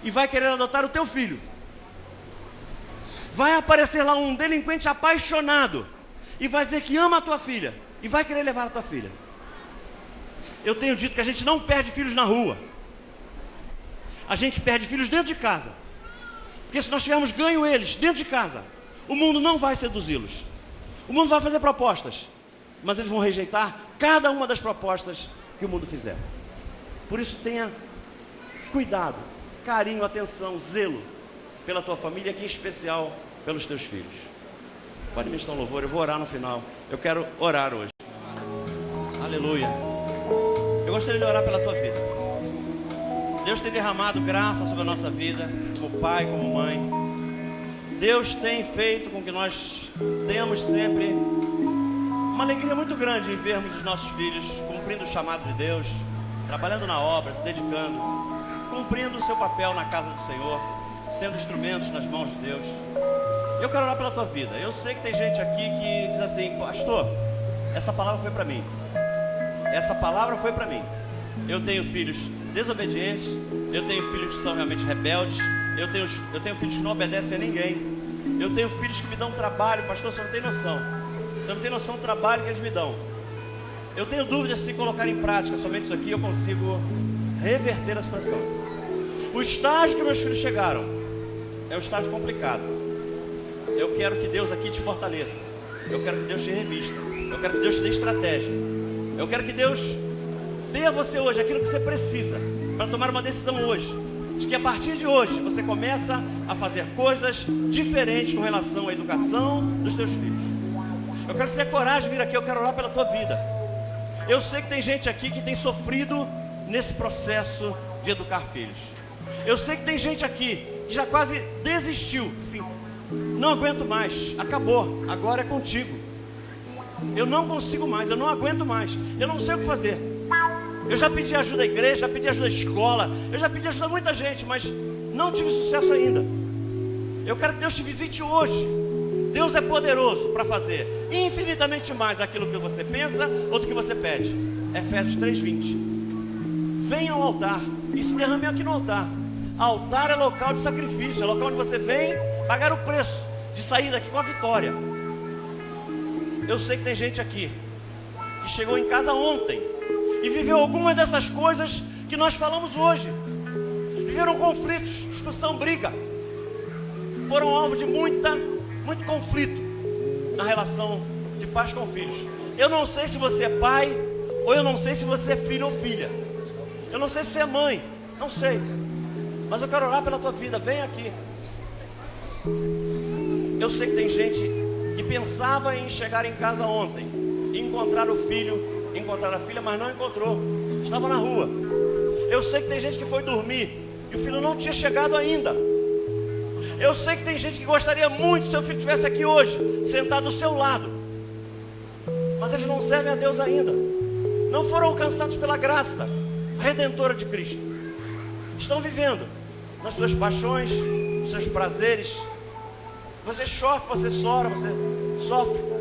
e vai querer adotar o teu filho. Vai aparecer lá um delinquente apaixonado, e vai dizer que ama a tua filha, e vai querer levar a tua filha. Eu tenho dito que a gente não perde filhos na rua. A gente perde filhos dentro de casa. Porque se nós tivermos ganho eles dentro de casa, o mundo não vai seduzi-los. O mundo vai fazer propostas, mas eles vão rejeitar cada uma das propostas que o mundo fizer. Por isso tenha cuidado, carinho, atenção, zelo pela tua família, aqui em especial pelos teus filhos. Pode me dar um louvor, eu vou orar no final. Eu quero orar hoje. Aleluia. Eu gostaria de orar pela tua vida. Deus tem derramado graça sobre a nossa vida, como pai, como mãe. Deus tem feito com que nós tenhamos sempre uma alegria muito grande em vermos os nossos filhos cumprindo o chamado de Deus, trabalhando na obra, se dedicando, cumprindo o seu papel na casa do Senhor, sendo instrumentos nas mãos de Deus. Eu quero orar pela tua vida. Eu sei que tem gente aqui que diz assim: pastor, essa palavra foi para mim. Essa palavra foi para mim. Eu tenho filhos desobedientes, eu tenho filhos que são realmente rebeldes, eu tenho filhos que não obedecem a ninguém, eu tenho filhos que me dão trabalho. Pastor, você não tem noção. Você não tem noção do trabalho que eles me dão. Eu tenho dúvidas se colocar em prática somente isso aqui eu consigo reverter a situação. O estágio que meus filhos chegaram é um estágio complicado. Eu quero que Deus aqui te fortaleça. Eu quero que Deus te revista. Eu quero que Deus te dê estratégia. Eu quero que Deus dê a você hoje aquilo que você precisa para tomar uma decisão hoje, de que a partir de hoje você começa a fazer coisas diferentes com relação à educação dos teus filhos. Eu quero que você tenha coragem de vir aqui. Eu quero orar pela tua vida. Eu sei que tem gente aqui que tem sofrido nesse processo de educar filhos. Eu sei que tem gente aqui que já quase desistiu. Sim, não aguento mais, acabou, agora é contigo. Eu não consigo mais, eu não aguento mais, eu não sei o que fazer. Eu já pedi ajuda à igreja, já pedi ajuda à escola, eu já pedi ajuda a muita gente, mas não tive sucesso ainda. Eu quero que Deus te visite hoje. Deus é poderoso para fazer infinitamente mais aquilo que você pensa ou do que você pede. Efésios 3:20. Venha ao altar e se derrame aqui no altar. Altar é local de sacrifício, é local onde você vem pagar o preço de sair daqui com a vitória. Eu sei que tem gente aqui que chegou em casa ontem e viveu algumas dessas coisas que nós falamos hoje. Viveram conflitos, discussão, briga. Foram alvo de muito conflito na relação de pais com filhos. Eu não sei se você é pai, ou eu não sei se você é filho ou filha. Eu não sei se você é mãe, não sei. Mas eu quero orar pela tua vida. Vem aqui. Eu sei que tem gente que pensava em chegar em casa ontem e encontrar o filho, encontrar a filha, mas não encontrou. Estava na rua. Eu sei que tem gente que foi dormir e o filho não tinha chegado ainda. Eu sei que tem gente que gostaria muito que seu filho estivesse aqui hoje, sentado do seu lado, mas eles não servem a Deus ainda. não foram alcançados pela graça redentora de Cristo. Estão vivendo nas suas paixões, nos seus prazeres. Você chora, você sofre.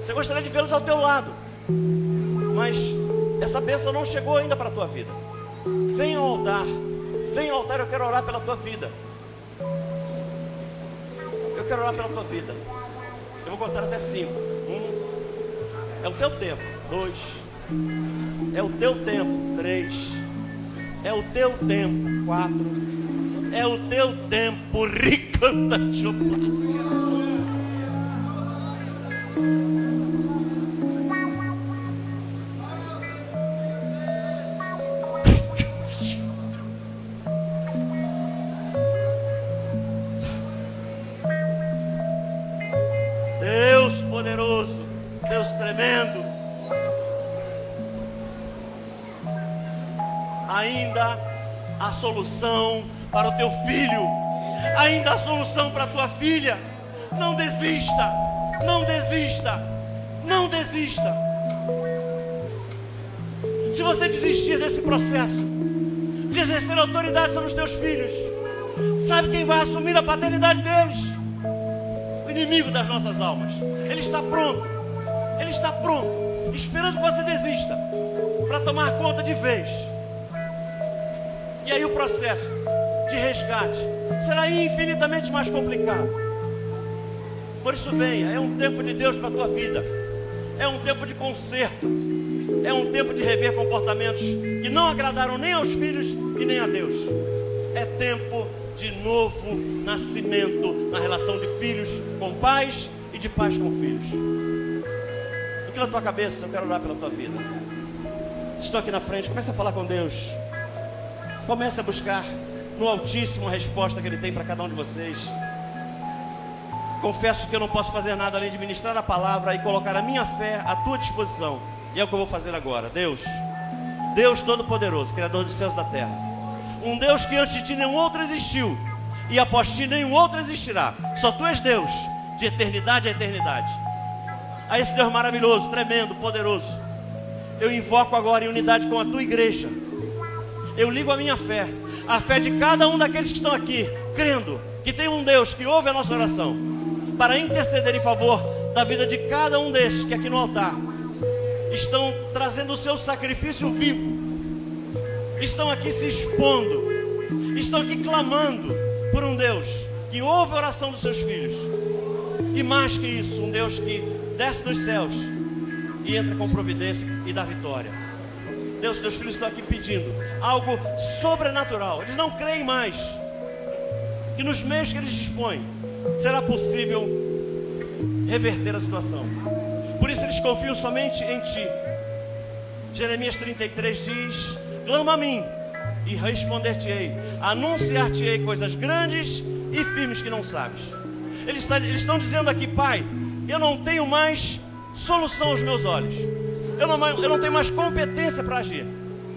Você gostaria de vê-los ao teu lado, mas essa bênção não chegou ainda para a tua vida. Venha ao altar, eu quero orar pela tua vida. Eu quero orar pela tua vida. Eu vou contar até 5. 1, é o teu tempo. 2, é o teu tempo. 3, é o teu tempo. 4, é o teu tempo. Ricanta chocolate. Deus tremendo, ainda há solução para o teu filho, ainda há solução para a tua filha. Não desista, não desista, não desista. Se você desistir desse processo de exercer autoridade sobre os teus filhos, sabe quem vai assumir a paternidade deles? O inimigo das nossas almas. Ele está pronto. Ele está pronto, esperando que você desista, para tomar conta de vez. E aí o processo de resgate será infinitamente mais complicado. Por isso venha, é um tempo de Deus para a tua vida. É um tempo de conserto. É um tempo de rever comportamentos que não agradaram nem aos filhos e nem a Deus. É tempo de novo nascimento na relação de filhos com pais e de pais com filhos. Na tua cabeça, eu quero orar pela tua vida. Estou aqui na frente, comece a falar com Deus. Comece a buscar no Altíssimo a resposta que Ele tem para cada um de vocês. Confesso que eu não posso fazer nada além de ministrar a palavra e colocar a minha fé à tua disposição. E é o que eu vou fazer agora. Deus Todo-Poderoso, Criador dos céus e da terra, um Deus que antes de ti nenhum outro existiu, e após ti nenhum outro existirá. Só tu és Deus, de eternidade a eternidade. A esse Deus maravilhoso, tremendo, poderoso, eu invoco agora em unidade com a tua igreja. Eu ligo a minha fé, a fé de cada um daqueles que estão aqui, crendo que tem um Deus que ouve a nossa oração, para interceder em favor da vida de cada um destes que aqui no altar estão trazendo o seu sacrifício vivo, estão aqui se expondo, estão aqui clamando por um Deus que ouve a oração dos seus filhos. E mais que isso, um Deus que desce dos céus e entra com providência e dá vitória. Deus, teus filhos estão aqui pedindo algo sobrenatural. Eles não creem mais que nos meios que eles dispõem será possível reverter a situação. Por isso eles confiam somente em ti. Jeremias 33 diz: clama a mim e responder-te-ei, anunciar-te-ei coisas grandes e firmes que não sabes. Eles estão dizendo aqui: Pai, eu não tenho mais solução aos meus olhos. Eu não tenho mais competência para agir.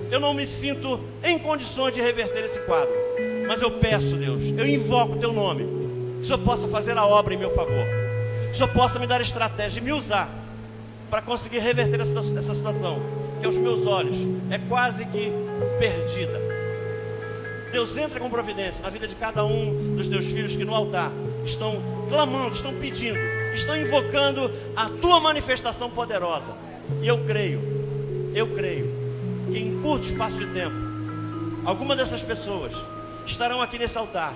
Eu não me sinto em condições de reverter esse quadro. Mas eu peço, Deus, eu invoco o teu nome, que o Senhor possa fazer a obra em meu favor, que o Senhor possa me dar estratégia e me usar para conseguir reverter essa situação, que aos meus olhos é quase que perdida. Deus, entra com providência na vida de cada um dos teus filhos que no altar estão clamando, estão pedindo, estão invocando a tua manifestação poderosa. E eu creio que em curto espaço de tempo, alguma dessas pessoas estarão aqui nesse altar,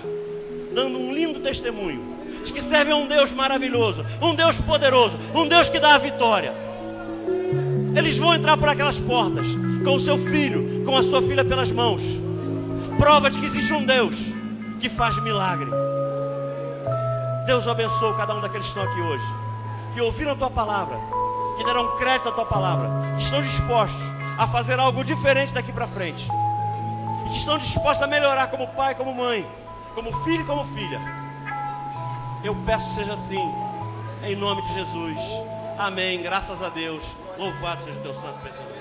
dando um lindo testemunho de que servem a um Deus maravilhoso, um Deus poderoso, um Deus que dá a vitória. Eles vão entrar por aquelas portas com o seu filho, com a sua filha pelas mãos, prova de que existe um Deus que faz milagre. Deus abençoe cada um daqueles que estão aqui hoje, que ouviram a tua palavra, que deram crédito à tua palavra, que estão dispostos a fazer algo diferente daqui para frente, e que estão dispostos a melhorar como pai, como mãe, como filho e como filha. Eu peço que seja assim, em nome de Jesus. Amém. Graças a Deus. Louvado seja o teu santo, precioso.